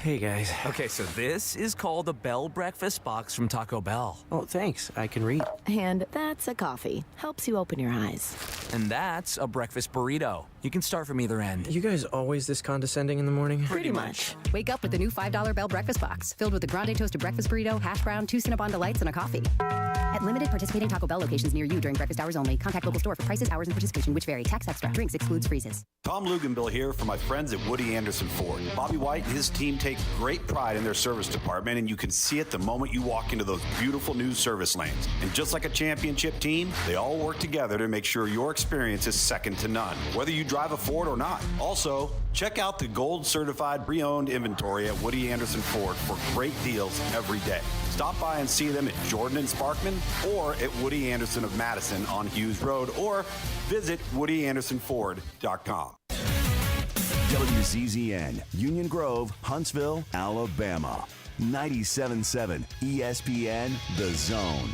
Hey, guys. Okay, so this is called a Bell Breakfast Box from Taco Bell. Oh, thanks. I can read. And that's a coffee. Helps you open your eyes. And that's a breakfast burrito. You can start from either end. You guys always this condescending in the morning? Pretty much. Wake up with the new $5 Bell Breakfast Box, filled with a grande toasted breakfast burrito, hash brown, 2 Cinnabon Delights, and a coffee. At limited participating Taco Bell locations near you during breakfast hours only. Contact local store for prices, hours, and participation, which vary. Tax extra. Drinks excludes freezes. Tom Luganbill here for my friends at Woody Anderson Ford. Bobby White and his team take great pride in their service department, and you can see it the moment you walk into those beautiful new service lanes. And just like a championship team, they all work together to make sure your experience is second to none, whether you drive a Ford or not. Also, check out the gold certified pre-owned inventory at Woody Anderson Ford for great deals every day. Stop by and see them at Jordan and Sparkman or at Woody Anderson of Madison on Hughes Road, or visit WoodyAndersonFord.com. WZZN, Union Grove, Huntsville, Alabama. 97.7 ESPN, The Zone.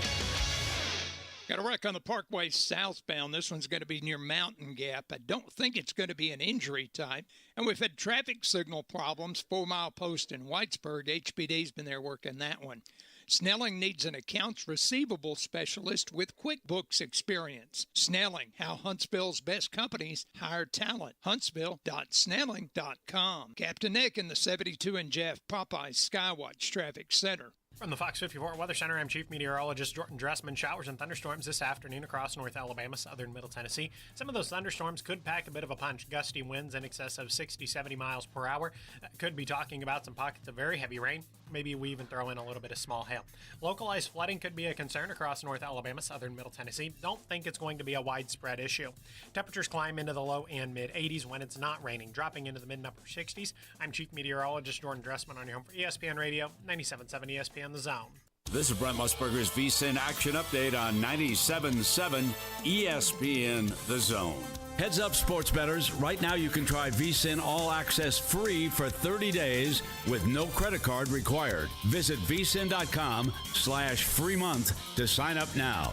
Got a wreck on the Parkway southbound. This one's going to be near Mountain Gap. I don't think it's going to be an injury type. And we've had traffic signal problems, 4 Mile Post in Whitesburg. HPD's been there working that one. Snelling needs an accounts receivable specialist with QuickBooks experience. Snelling, how Huntsville's best companies hire talent. Huntsville.snelling.com. Captain Nick in the 72 and Jeff, Popeye's Skywatch Traffic Center. From the Fox 54 Weather Center, I'm Chief Meteorologist Jordan Dressman. Showers and thunderstorms this afternoon across North Alabama, southern Middle Tennessee. Some of those thunderstorms could pack a bit of a punch. Gusty winds in excess of 60, 70 miles per hour. Could be talking about some pockets of very heavy rain. Maybe we even throw in a little bit of small hail. Localized flooding could be a concern across North Alabama, southern Middle Tennessee. Don't think it's going to be a widespread issue. Temperatures climb into the low and mid 80s when it's not raining, dropping into the mid and upper 60s. I'm Chief Meteorologist Jordan Dressman on your home for ESPN Radio, 97.7 ESPN The Zone. This is Brent Musburger's VSiN Action Update on 97.7 ESPN The Zone. Heads up, sports bettors. Right now you can try VSiN All Access free for 30 days with no credit card required. Visit vsin.com/free month to sign up now.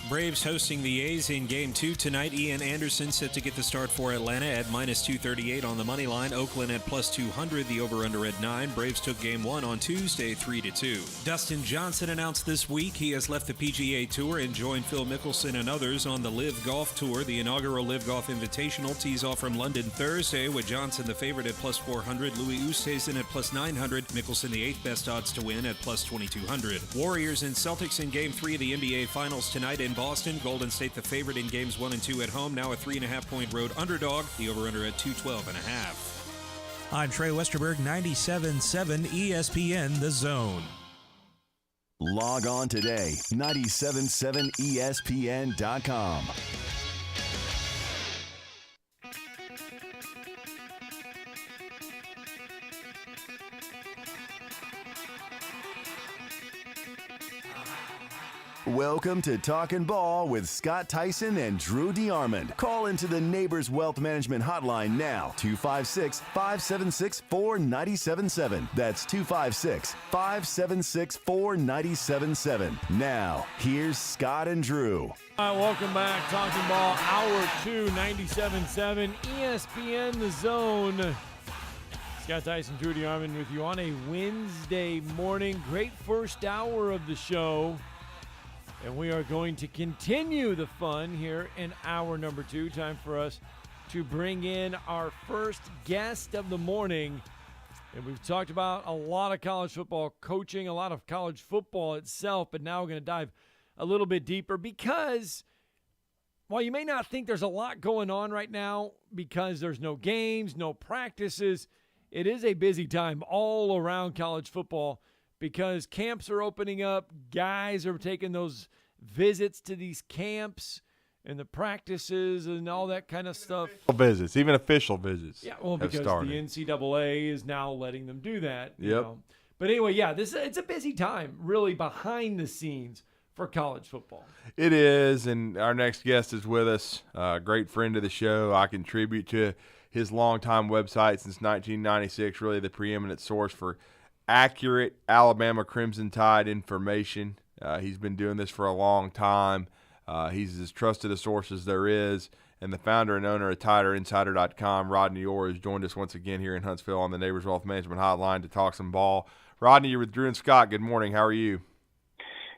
Braves hosting the A's in Game 2 tonight. Ian Anderson set to get the start for Atlanta at -238 on the money line. Oakland at +200, the over-under at 9. Braves took Game 1 on Tuesday 3-2. Dustin Johnson announced this week he has left the PGA Tour and joined Phil Mickelson and others on the LIV Golf Tour. The inaugural LIV Golf Invitational tees off from London Thursday, with Johnson the favorite at +400, Louis Oosthuizen at +900, Mickelson the 8th best odds to win at +2200. Warriors and Celtics in Game 3 of the NBA Finals tonight in Boston. Golden State the favorite in games 1 and 2 at home. Now a 3.5-point road underdog. The over-under at 212.5. I'm Trey Westerberg, 97.7 ESPN The Zone. Log on today, 977ESPN.com. Welcome to Talkin' Ball with Scott Tyson and Drew DeArmond. Call into the Neighbors Wealth Management Hotline now, 256-576-4977. That's 256-576-4977. Now, here's Scott and Drew. All right, welcome back. Talking Ball, Hour 2, 97.7, ESPN The Zone. Scott Tyson, Drew DeArmond with you on a Wednesday morning. Great first hour of the show. And we are going to continue the fun here in hour number 2. Time for us to bring in our first guest of the morning. And we've talked about a lot of college football coaching, a lot of college football itself, but now we're going to dive a little bit deeper because while you may not think there's a lot going on right now because there's no games, no practices, it is a busy time all around college football because camps are opening up, guys are taking those visits to these camps and the practices and all that kind of stuff. Visits, even official visits. Yeah, well, because the NCAA is now letting them do that. Yep. You know. But anyway, yeah, it's a busy time, really, behind the scenes for college football. It is, and our next guest is with us, a great friend of the show. I contribute to his longtime website since 1996, really the preeminent source for accurate Alabama Crimson Tide information. He's been doing this for a long time. He's as trusted a source as there is, and the founder and owner of TiderInsider.com, Rodney Orr, has joined us once again here in Huntsville on the Neighbors Wealth Management Hotline to talk some ball. Rodney, you're with Drew and Scott. Good morning. How are you?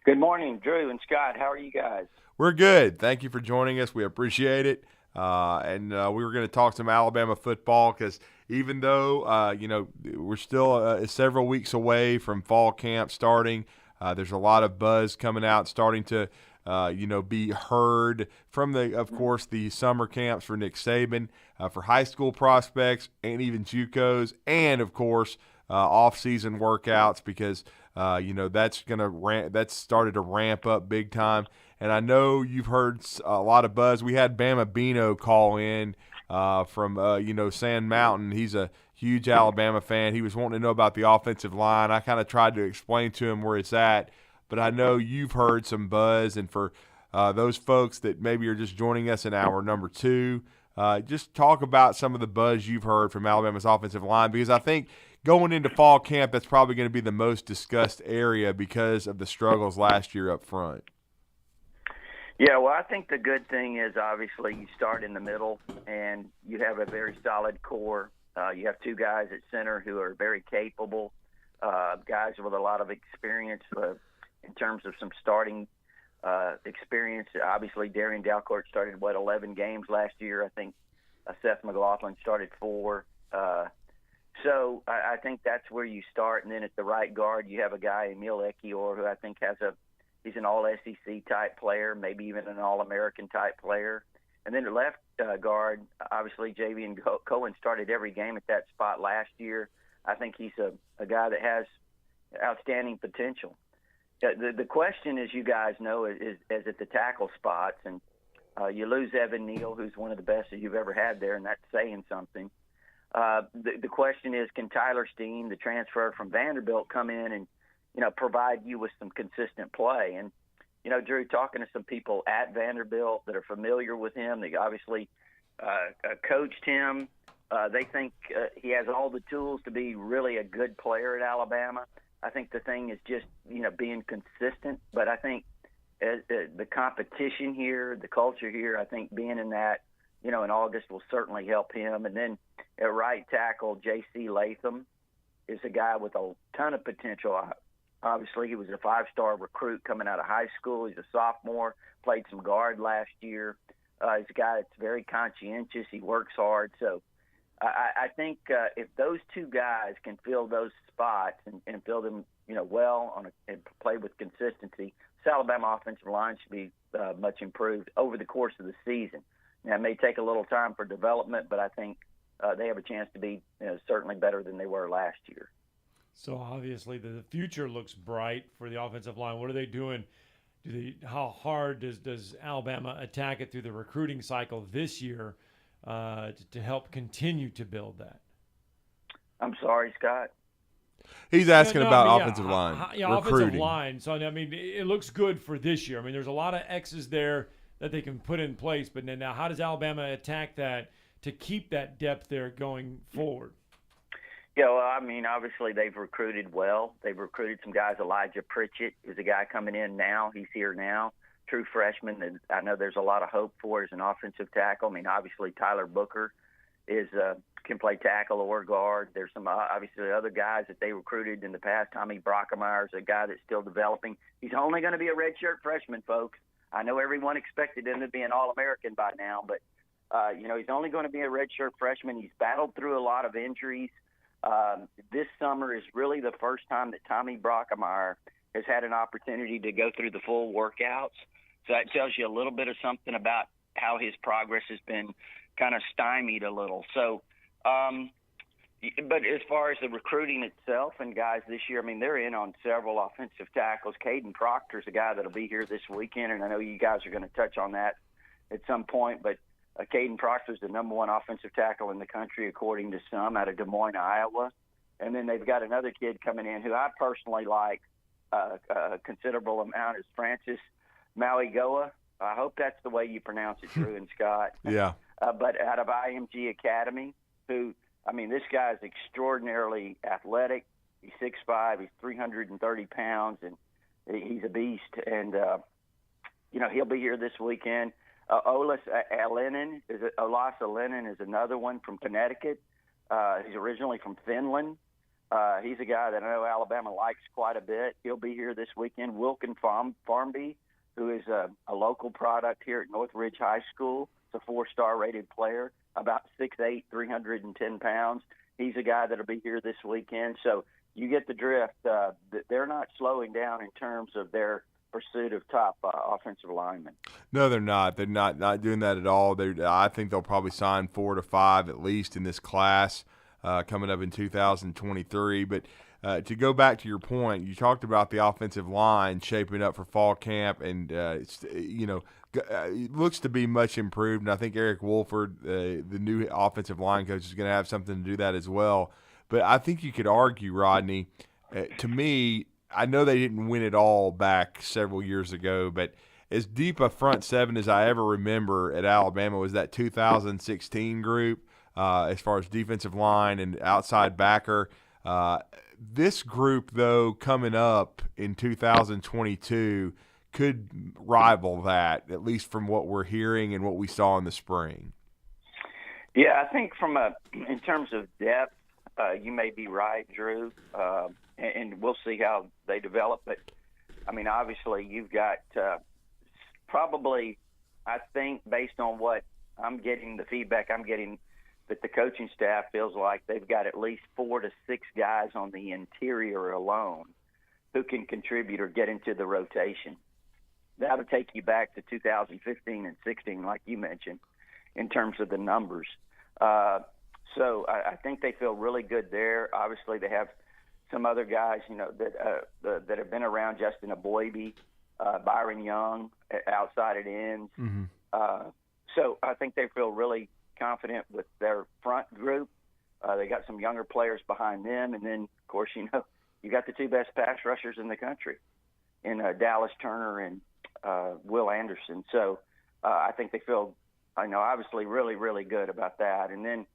Good morning, Drew and Scott. How are you guys? We're good. Thank you for joining us. We appreciate it. And we were going to talk some Alabama football because even though, we're still several weeks away from fall camp starting, there's a lot of buzz coming out, starting to, be heard from of course, the summer camps for Nick Saban, for high school prospects and even JUCOs, and of course, off-season workouts because, that's started to ramp up big time. And I know you've heard a lot of buzz. We had Bama Bino call in from Sand Mountain. He's a huge Alabama fan. He was wanting to know about the offensive line. I kind of tried to explain to him where it's at, but I know you've heard some buzz. And for those folks that maybe are just joining us in hour number 2, just talk about some of the buzz you've heard from Alabama's offensive line, because I think going into fall camp, that's probably going to be the most discussed area because of the struggles last year up front. Yeah, well, I think the good thing is obviously you start in the middle and you have a very solid core. You have 2 guys at center who are very capable, guys with a lot of experience in terms of some starting experience. Obviously, Darian Dalcourt started, 11 games last year. I think Seth McLaughlin started 4. So I think that's where you start. And then at the right guard, you have a guy, Emil Ekiyor, who I think he's an all-SEC type player, maybe even an all-American type player. And then the left guard, obviously Javian Cohen started every game at that spot last year. I think he's a guy that has outstanding potential. The question, as you guys know, is at the tackle spots. And you lose Evan Neal, who's one of the best that you've ever had there, and that's saying something. The question is, can Tyler Steen, the transfer from Vanderbilt, come in and provide you with some consistent play? And, Drew, talking to some people at Vanderbilt that are familiar with him, they obviously coached him. They think he has all the tools to be really a good player at Alabama. I think the thing is just, being consistent. But I think the competition here, the culture here, I think being in that, in August will certainly help him. And then at right tackle, J.C. Latham is a guy with a ton of potential. Obviously, he was a 5-star recruit coming out of high school. He's a sophomore, played some guard last year. He's a guy that's very conscientious. He works hard. So I think if those 2 guys can fill those spots and fill them, well and play with consistency, Alabama offensive line should be much improved over the course of the season. Now, it may take a little time for development, but I think they have a chance to be certainly better than they were last year. So obviously the future looks bright for the offensive line. What are they doing? How hard does Alabama attack it through the recruiting cycle this year to help continue to build that? I'm sorry, Scott. He's asking about offensive line. Offensive line. So, I mean, it looks good for this year. I mean, there's a lot of X's there that they can put in place. But now how does Alabama attack that to keep that depth there going forward? Yeah, well, I mean, obviously they've recruited well. They've recruited some guys. Elijah Pritchett is a guy coming in now. He's here now. True freshman that I know there's a lot of hope for as an offensive tackle. I mean, obviously Tyler Booker can play tackle or guard. There's some obviously other guys that they recruited in the past. Tommy Brockemeyer is a guy that's still developing. He's only going to be a redshirt freshman, folks. I know everyone expected him to be an All-American by now, but he's only going to be a redshirt freshman. He's battled through a lot of injuries. This summer is really the first time that Tommy Brockemeyer has had an opportunity to go through the full workouts. So that tells you a little bit of something about how his progress has been kind of stymied a little. So, but as far as the recruiting itself and guys this year, I mean, they're in on several offensive tackles. Caden Proctor's a guy that'll be here this weekend, and I know you guys are going to touch on that at some point, but Caden Proctor's the number one offensive tackle in the country, according to some, out of Des Moines, Iowa. And then they've got another kid coming in who I personally like a considerable amount is Francis Mauigoa. I hope that's the way you pronounce it, Drew and Scott. Yeah. But out of IMG Academy, this guy is extraordinarily athletic. He's 6'5", he's 330 pounds, and he's a beast. And, he'll be here this weekend. Olas Alenin is another one from Connecticut. He's originally from Finland. He's a guy that I know Alabama likes quite a bit. He'll be here this weekend. Wilkin Farmby, who is a local product here at Northridge High School. It's a 4-star rated player, about 6'8", 310 pounds. He's a guy that'll be here this weekend. So you get the drift. They're not slowing down in terms of their pursuit of top offensive linemen. No, they're not. They're not doing that at all. I think they'll probably sign 4 to 5 at least in this class coming up in 2023. But to go back to your point, you talked about the offensive line shaping up for fall camp, and it looks to be much improved. And I think Eric Wolford, the new offensive line coach, is going to have something to do that as well. But I think you could argue, Rodney, to me, I know they didn't win it all back several years ago, but as deep a front seven as I ever remember at Alabama was that 2016 group as far as defensive line and outside backer. This group, though, coming up in 2022 could rival that, at least from what we're hearing and what we saw in the spring. Yeah, I think in terms of depth, you may be right, Drew, and we'll see how they develop. But, I mean, obviously you've got probably, I think, based on what I'm getting, the feedback I'm getting, that the coaching staff feels like they've got at least 4 to 6 guys on the interior alone who can contribute or get into the rotation. That'll take you back to 2015 and 16, like you mentioned, in terms of the numbers. So I think they feel really good there. Obviously, they have some other guys, that have been around. Justin Aboibe, Byron Young, outside at ends. Mm-hmm. So I think they feel really confident with their front group. They got some younger players behind them, and then, of course, you got the 2 best pass rushers in the country, in Dallas Turner and Will Anderson. So I think they feel, obviously really, really good about that. And then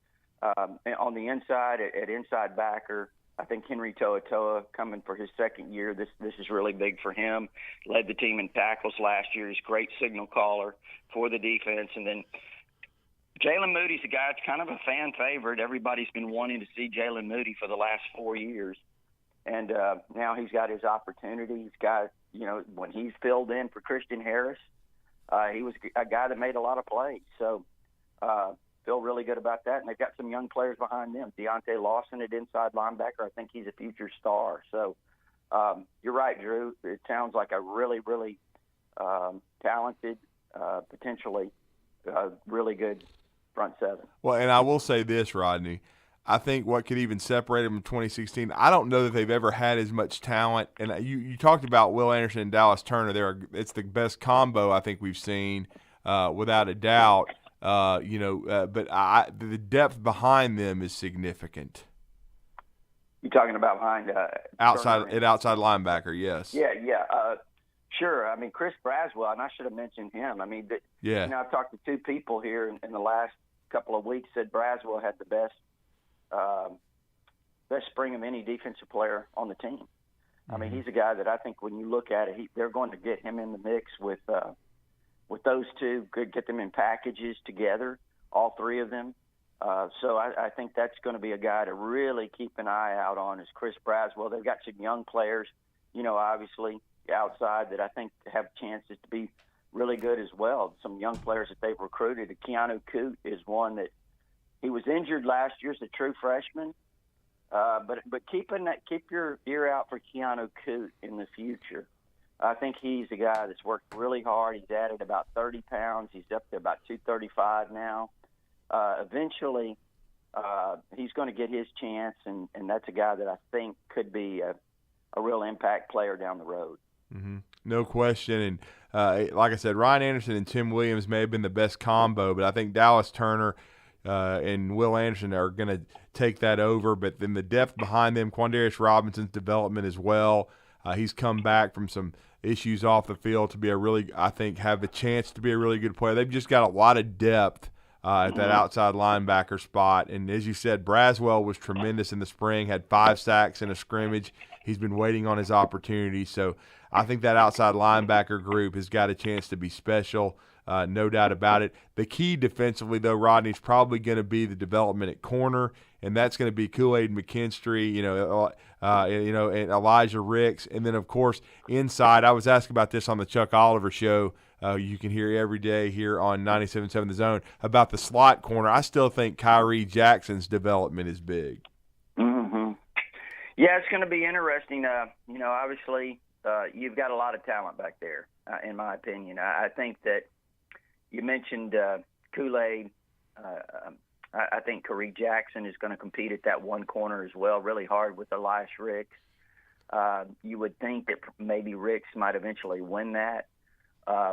on the inside, at inside backer, I think Henry To'oto'o coming for his second year. This is really big for him. Led the team in tackles last year. He's a great signal caller for the defense. And then Jalen Moody's a guy that's kind of a fan favorite. Everybody's been wanting to see Jalen Moody for the last 4 years. And now he's got his opportunity. He's got, when he's filled in for Christian Harris, he was a guy that made a lot of plays. So feel really good about that. And they've got some young players behind them. Deontay Lawson at inside linebacker, I think he's a future star. So you're right, Drew. It sounds like a really, really talented, potentially really good front seven. Well, and I will say this, Rodney. I think what could even separate them in 2016, I don't know that they've ever had as much talent. And you talked about Will Anderson and Dallas Turner. It's the best combo I think we've seen, without a doubt. But the depth behind them is significant. You're talking about behind outside linebacker, yes. Yeah. Sure. I mean, Chris Braswell, and I should have mentioned him. I mean, I've talked to two people here in the last couple of weeks said Braswell had the best spring of any defensive player on the team. I mean, he's a guy that I think when you look at it, they're going to get him in the mix with those two. Could get them in packages together, all three of them. So I think that's going to be a guy to really keep an eye out on is Chris Braswell. They've got some young players, obviously outside that I think have chances to be really good as well. Some young players that they've recruited. Keanu Coote is one that he was injured last year as a true freshman. But keep your ear out for Keanu Coote in the future. I think he's a guy that's worked really hard. He's added about 30 pounds. He's up to about 235 now. Eventually, he's going to get his chance, and that's a guy that I think could be a real impact player down the road. Mm-hmm. No question. And like I said, Ryan Anderson and Tim Williams may have been the best combo, but I think Dallas Turner and Will Anderson are going to take that over. But then the depth behind them, Quandarius Robinson's development as well. He's come back from some issues off the field to be have a chance to be a really good player. They've just got a lot of depth at that outside linebacker spot. And as you said, Braswell was tremendous in the spring, had 5 sacks in a scrimmage. He's been waiting on his opportunity. So I think that outside linebacker group has got a chance to be special, no doubt about it. The key defensively, though, Rodney, is probably going to be the development at corner, and that's going to be Kool-Aid McKinstry, and Elijah Ricks. And then, of course, inside, I was asked about this on the Chuck Oliver show. You can hear every day here on 97.7 The Zone about the slot corner. I still think Kyrie Jackson's development is big. Mm-hmm. Yeah, it's going to be interesting. Obviously, you've got a lot of talent back there, in my opinion. I think that you mentioned Kool-Aid. I think Kyrie Jackson is going to compete at that one corner as well, really hard with Elias Ricks. You would think that maybe Ricks might eventually win that.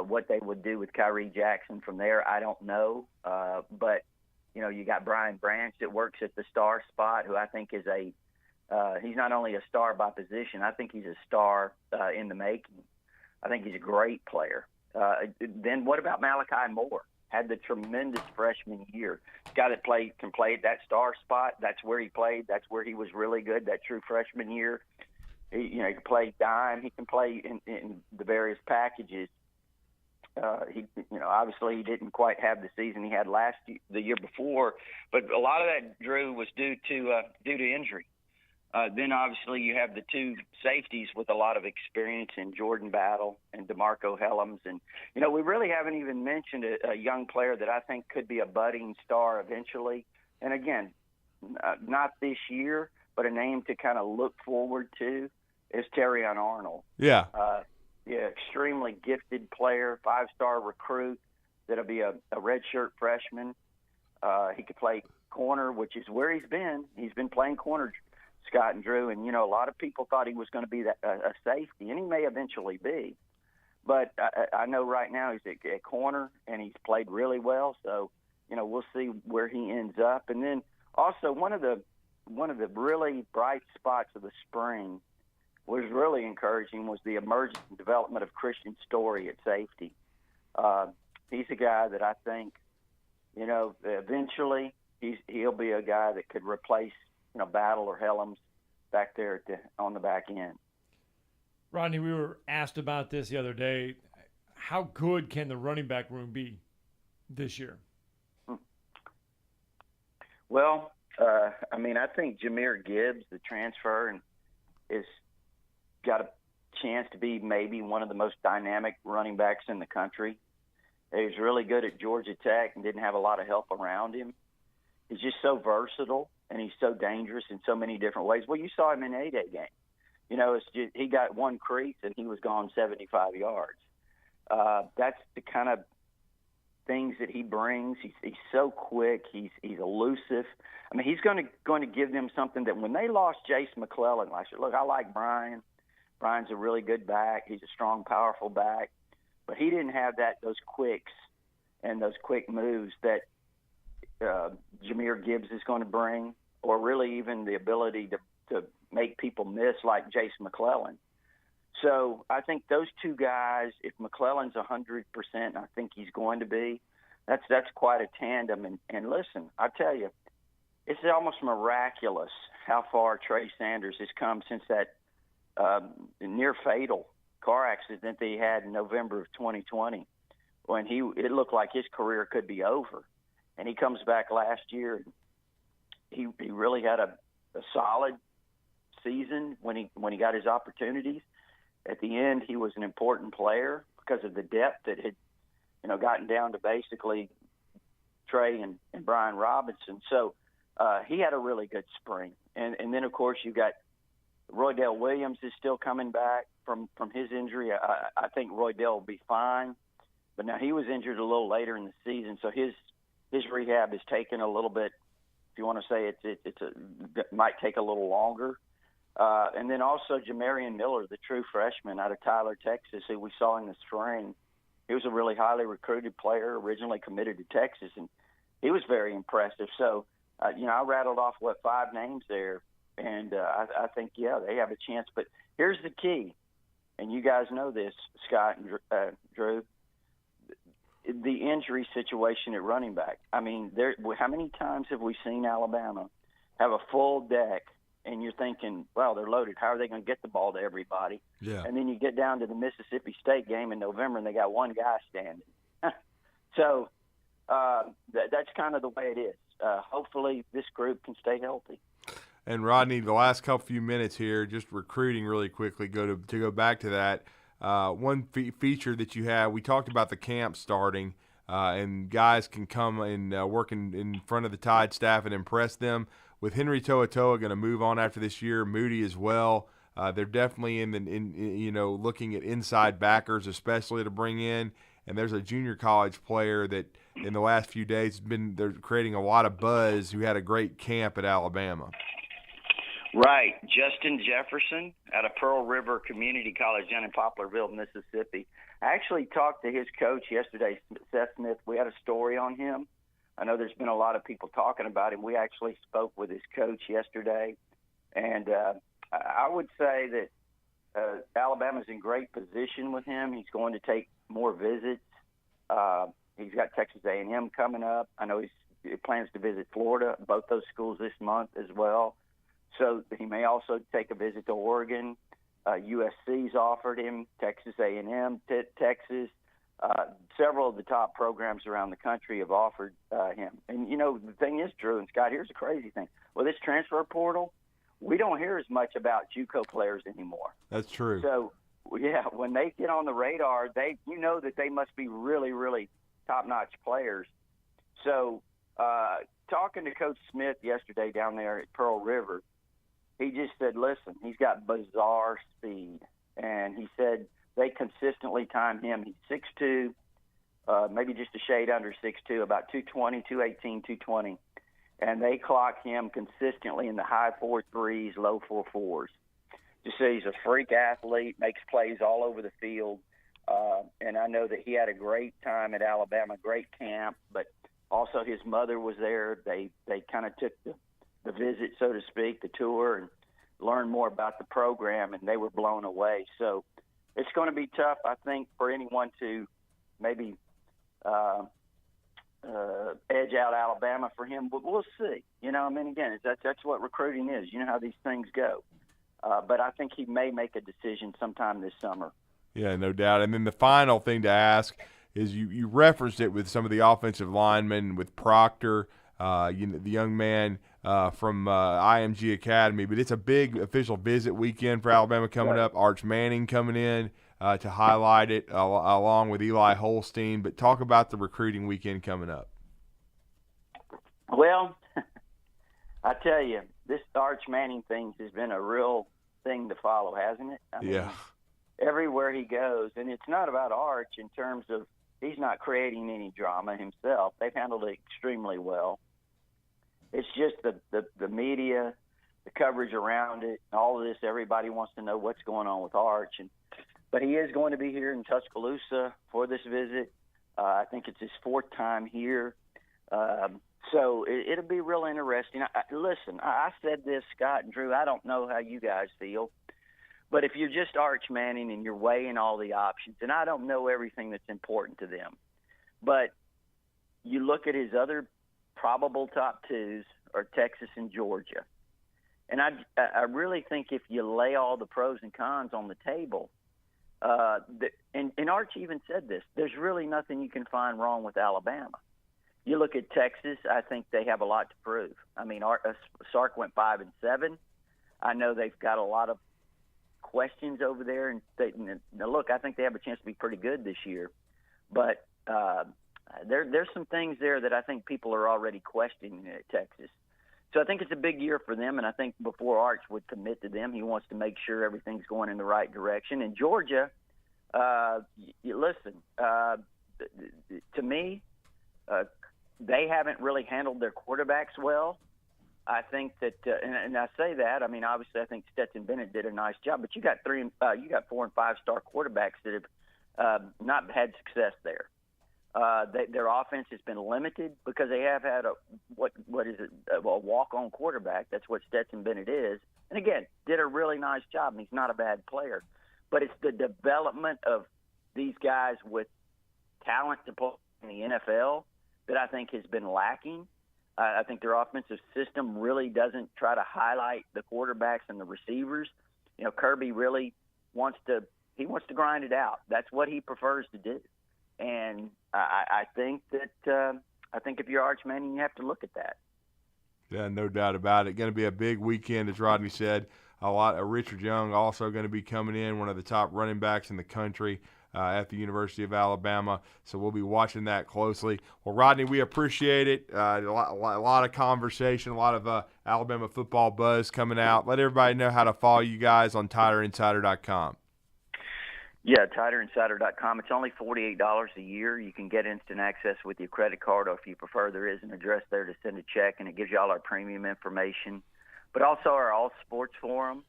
What they would do with Kyrie Jackson from there, I don't know. But, you got Brian Branch that works at the star spot, who I think is he's not only a star by position, I think he's a star in the making. I think he's a great player. Then what about Malachi Moore? Had the tremendous freshman year. Guy that can play at that star spot. That's where he played. That's where he was really good, that true freshman year. He can play dime. He can play in the various packages. Obviously he didn't quite have the season he had the year before, but a lot of that, Drew, was due to injury. Then obviously you have the two safeties with a lot of experience in Jordan Battle and DeMarco Helms. And, we really haven't even mentioned a young player that I think could be a budding star eventually. And again, not this year, but a name to kind of look forward to is Terrion Arnold. Yeah. Extremely gifted player, 5-star recruit that'll be a redshirt freshman. He could play corner, which is where he's been. He's been playing corner, Scott and Drew, and a lot of people thought he was going to be a safety, and he may eventually be. But I know right now he's at corner, and he's played really well. So we'll see where he ends up. And then also one of the really bright spots of the spring was really encouraging was the emergence and development of Christian Story at safety. He's a guy that I think eventually he'll be a guy that could replace Battle or Helms back there on the back end. Rodney, we were asked about this the other day. How good can the running back room be this year? Well, I think Jahmyr Gibbs, the transfer, is got a chance to be maybe one of the most dynamic running backs in the country. He was really good at Georgia Tech and didn't have a lot of help around him. He's just so versatile, and he's so dangerous in so many different ways. Well, you saw him in A-Day game. It's just, he got one crease, and he was gone 75 yards. That's the kind of things that he brings. He's so quick. He's elusive. I mean, he's going to give them something that when they lost Jace McClellan last year. Look, I like Brian. Brian's a really good back. He's a strong, powerful back, but he didn't have those quicks and those quick moves that Jahmyr Gibbs is going to bring, or really even the ability to make people miss like Jace McClellan. So I think those two guys, if McClellan's 100%, I think he's going to be, that's quite a tandem. And listen, I tell you, it's almost miraculous how far Trey Sanders has come since that near fatal car accident that he had in November of 2020, when it looked like his career could be over. And he comes back last year. He really had a solid season when he got his opportunities. At the end, he was an important player because of the depth that had, gotten down to basically Trey and Brian Robinson. So he had a really good spring. And then, of course, you got Roydell Williams is still coming back from his injury. I think Roydell will be fine. But now he was injured a little later in the season, so his rehab is taking a little bit. If you want to say it might take a little longer. And then also Jamarian Miller, the true freshman out of Tyler, Texas, who we saw in the spring. He was a really highly recruited player, originally committed to Texas, and he was very impressive. So, I rattled off, 5 names there, and I think, they have a chance. But here's the key, and you guys know this, Scott and Drew, the injury situation at running back. I mean, how many times have we seen Alabama have a full deck, and you're thinking, well, they're loaded. How are they going to get the ball to everybody? Yeah. And then you get down to the Mississippi State game in November, and they got one guy standing. So that's kind of the way it is. Hopefully this group can stay healthy. And, Rodney, the last few minutes here, just recruiting really quickly, to go back to that. One feature that you have, we talked about the camp starting, and guys can come and work in front of the Tide staff and impress them. With Henry To'oTo'o going to move on after this year, Moody as well. They're definitely looking at inside backers, especially to bring in. And there's a junior college player that in the last few days they're creating a lot of buzz, who had a great camp at Alabama. Right. Justin Jefferson out of Pearl River Community College down in Poplarville, Mississippi. I actually talked to his coach yesterday, Seth Smith. We had a story on him. I know there's been a lot of people talking about him. We actually spoke with his coach yesterday. And I would say that Alabama's in great position with him. He's going to take more visits. He's got Texas A&M coming up. I know he plans to visit Florida, both those schools this month as well. So he may also take a visit to Oregon. USC's offered him, Texas A&M, Texas. Several of the top programs around the country have offered him. And, the thing is, Drew and Scott, here's the crazy thing. With this transfer portal, we don't hear as much about JUCO players anymore. That's true. So, when they get on the radar, that they must be really, really top-notch players. So, talking to Coach Smith yesterday down there at Pearl River, he just said, listen, he's got bizarre speed. And he said they consistently time him. He's 6'2", maybe just a shade under 6'2", about 220, 218, 220. And they clock him consistently in the high 4.3s, low 4.4s. Just say he's a freak athlete, makes plays all over the field. And I know that he had a great time at Alabama, great camp, but also his mother was there. They kind of took the visit, so to speak, the tour, and learned more about the program, and they were blown away. So it's going to be tough, I think, for anyone to maybe edge out Alabama for him, but we'll see. Again, that's what recruiting is. You know how these things go. But I think he may make a decision sometime this summer. Yeah, no doubt. And then the final thing to ask is you referenced it with some of the offensive linemen, with Proctor, the young man from IMG Academy. But it's a big official visit weekend for Alabama coming up. Arch Manning coming in to highlight it along with Eli Holstein. But talk about the recruiting weekend coming up. Well, I tell you, this Arch Manning thing has been a real thing to follow, hasn't it? I mean, everywhere he goes. And it's not about Arch in terms of he's not creating any drama himself. They've handled it extremely well. It's just the media, the coverage around it, all of this. Everybody wants to know what's going on with Arch. But he is going to be here in Tuscaloosa for this visit. I think it's his 4th time here. So it'll be real interesting. Listen, I said this, Scott and Drew, I don't know how you guys feel. But if you're just Arch Manning and you're weighing all the options, and I don't know everything that's important to them, but you look at his other probable top 2s are Texas and Georgia. And I really think if you lay all the pros and cons on the table, and Arch even said this, there's really nothing you can find wrong with Alabama. You look at Texas, I think they have a lot to prove. I mean, Sark went 5-7. I know they've got a lot of questions over there, and look, I think they have a chance to be pretty good this year. But there's some things there that I think people are already questioning at Texas. So I think it's a big year for them, and I think before Arch would commit to them, he wants to make sure everything's going in the right direction. And Georgia, listen, to me, they haven't really handled their quarterbacks well. I think that, and I say that, I mean, obviously, I think Stetson Bennett did a nice job, but you got 4 and 5-star quarterbacks that have not had success there. Their offense has been limited because they have had a walk-on quarterback. That's what Stetson Bennett is. And again, did a really nice job, and he's not a bad player. But it's the development of these guys with talent to play in the NFL that I think has been lacking. I think their offensive system really doesn't try to highlight the quarterbacks and the receivers. You know, Kirby really wants to grind it out. That's what he prefers to do. And I think that if you're Arch Manning, you have to look at that. Yeah, no doubt about it. Going to be a big weekend, as Rodney said. A lot of Richard Young also going to be coming in, one of the top running backs in the country at the University of Alabama. So we'll be watching that closely. Well, Rodney, we appreciate it. A lot of conversation, a lot of Alabama football buzz coming out. Let everybody know how to follow you guys on TiderInsider.com. Yeah, TiderInsider.com. It's only $48 a year. You can get instant access with your credit card, or if you prefer, there is an address there to send a check, and it gives you all our premium information. But also our All Sports Forum,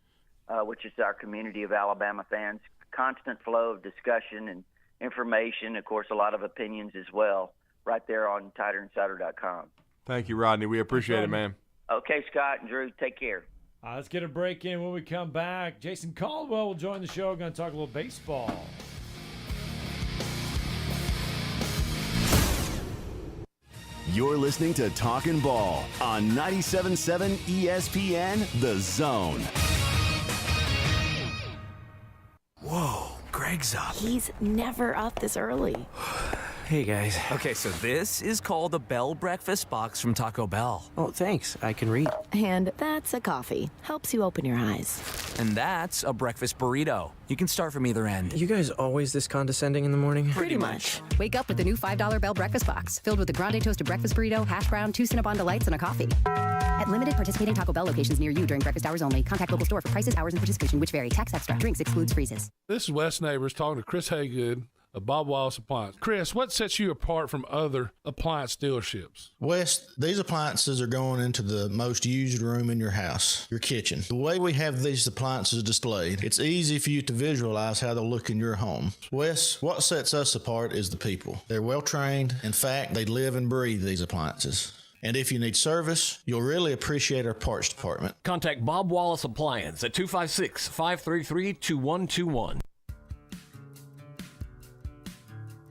which is our community of Alabama fans. Constant flow of discussion and information, of course, a lot of opinions as well, right there on TiderInsider.com. Thank you, Rodney. We appreciate it, man. Okay, Scott and Drew, take care. Let's get a break in. When we come back, Jason Caldwell will join the show. We're going to talk a little baseball. You're listening to Talkin' Ball on 97.7 ESPN The Zone. Whoa, Greg's up. He's never up this early. Hey, guys. Okay, so this is called the Bell Breakfast Box from Taco Bell. Oh, thanks. I can read. And that's a coffee. Helps you open your eyes. And that's a breakfast burrito. You can start from either end. You guys always this condescending in the morning? Pretty much. Wake up with the new $5 Bell Breakfast Box, filled with a grande toasted breakfast burrito, hash brown, 2 Cinnabon Delights, and a coffee. At limited participating Taco Bell locations near you during breakfast hours only. Contact local store for prices, hours, and participation, which vary. Tax extra. Drinks excludes freezes. This is Wes Neighbors talking to Chris Haygood of Bob Wallace Appliance. Chris, what sets you apart from other appliance dealerships? Wes, these appliances are going into the most used room in your house, your kitchen. The way we have these appliances displayed, it's easy for you to visualize how they'll look in your home. Wes, what sets us apart is the people. They're well trained. In fact, they live and breathe these appliances. And if you need service, you'll really appreciate our parts department. Contact Bob Wallace Appliance at 256-533-2121.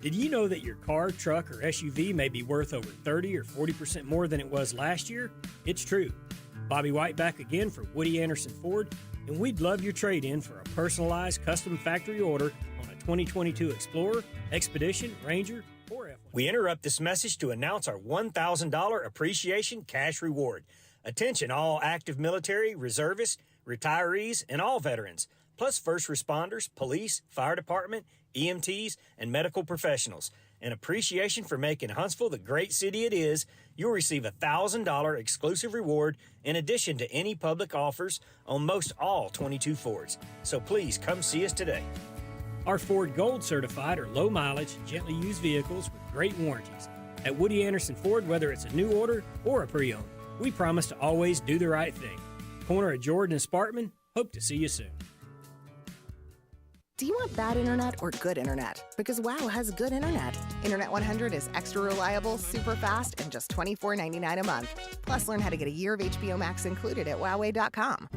Did you know that your car, truck, or SUV may be worth over 30 or 40% more than it was last year? It's true. Bobby White back again for Woody Anderson Ford, and we'd love your trade-in for a personalized custom factory order on a 2022 Explorer, Expedition, Ranger, or F1. We interrupt this message to announce our $1,000 appreciation cash reward. Attention all active military, reservists, retirees, and all veterans, plus first responders, police, fire department, EMTs, and medical professionals. In appreciation for making Huntsville the great city it is, you'll receive a $1,000 exclusive reward in addition to any public offers on most all 22 Fords. So please come see us today. Our Ford Gold certified or low mileage, gently used vehicles with great warranties. At Woody Anderson Ford, whether it's a new order or a pre-owned, we promise to always do the right thing. Corner of Jordan and Sparkman, hope to see you soon. Do you want bad internet or good internet? Because WOW has good internet. Internet 100 is extra reliable, super fast, and just $24.99 a month. Plus, learn how to get a year of HBO Max included at wowway.com.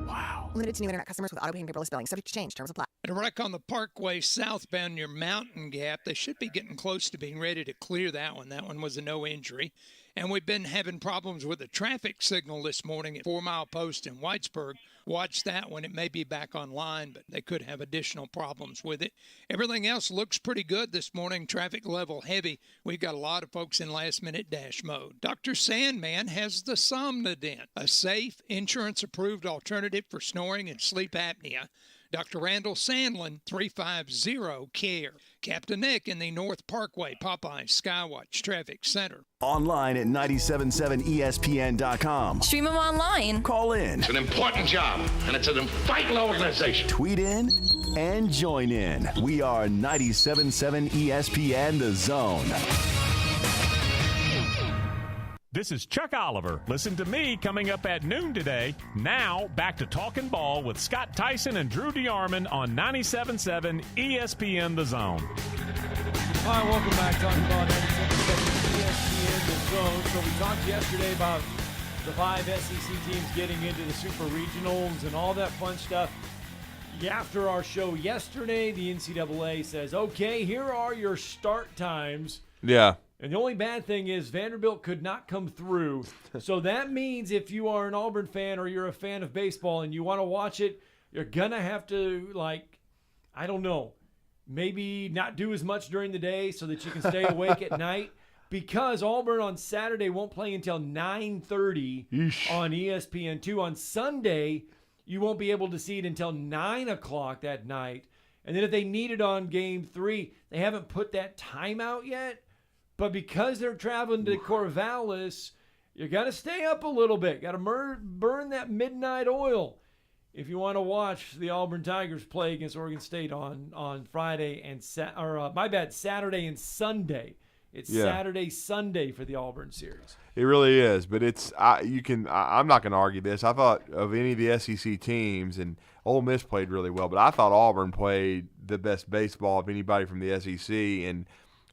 Wow. Limited to new internet customers with auto-pay and paperless billing. Subject to change. Terms apply. A wreck on the Parkway southbound near Mountain Gap. They should be getting close to being ready to clear that one. That one was a no injury. And we've been having problems with the traffic signal this morning at 4 Mile Post in Whitesburg. Watch that one. It may be back online, but they could have additional problems with it. Everything else looks pretty good this morning. Traffic level heavy. We've got a lot of folks in last-minute dash mode. Dr. Sandman has the Somnodent, a safe, insurance-approved alternative for snoring and sleep apnea. Dr. Randall Sandlin, 350-CARE. Captain Nick in the North Parkway, Popeye Skywatch Traffic Center. Online at 977ESPN.com. Stream them online. Call in. It's an important job, and it's an vital organization. Tweet in and join in. We are 97.7 ESPN The Zone. This is Chuck Oliver. Listen to me coming up at noon today. Now, back to Talkin' Ball with Scott Tyson and Drew DeArmond on 97.7 ESPN The Zone. All right, welcome back. Talking Ball, 97.7 ESPN The Zone. So we talked yesterday about the 5 SEC teams getting into the Super Regionals and all that fun stuff. After our show yesterday, the NCAA says, okay, here are your start times. Yeah. And the only bad thing is Vanderbilt could not come through. So that means if you are an Auburn fan or you're a fan of baseball and you want to watch it, you're going to have to, I don't know, maybe not do as much during the day so that you can stay awake at night. Because Auburn on Saturday won't play until 9:30 on ESPN2. On Sunday, you won't be able to see it until 9 o'clock that night. And then if they need it on Game 3, they haven't put that time out yet. But because they're traveling to Corvallis, you got to stay up a little bit. Got to burn that midnight oil if you want to watch the Auburn Tigers play against Oregon State on Friday and Saturday and Sunday. It's Saturday, Sunday for the Auburn series. It really is, but I'm not going to argue this. I thought of any of the SEC teams, and Ole Miss played really well, but I thought Auburn played the best baseball of anybody from the SEC, and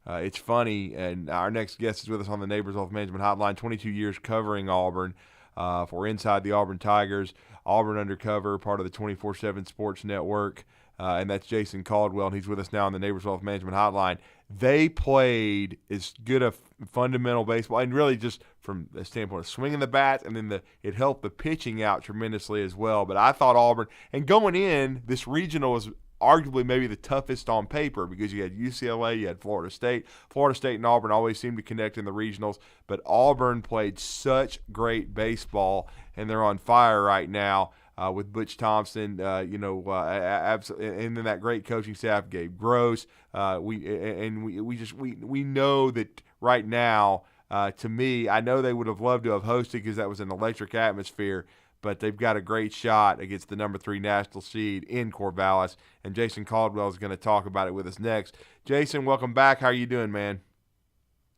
it's funny, and our next guest is with us on the Neighbors Wealth Management Hotline, 22 years covering Auburn for Inside the Auburn Tigers, Auburn Undercover, part of the 24/7 Sports Network, and that's Jason Caldwell, and he's with us now on the Neighbors Wealth Management Hotline. They played as good a fundamental baseball, and really just from the standpoint of swinging the bats, and then it helped the pitching out tremendously as well. But I thought Auburn, and going in, this regional was arguably maybe the toughest on paper because you had UCLA, you had Florida State. Florida State and Auburn always seem to connect in the regionals, but Auburn played such great baseball, and they're on fire right now with Butch Thompson, and then that great coaching staff, Gabe Gross. We know that right now, to me, I know they would have loved to have hosted because that was an electric atmosphere, but they've got a great shot against the number 3 national seed in Corvallis, and Jason Caldwell is going to talk about it with us next. Jason, welcome back. How are you doing, man?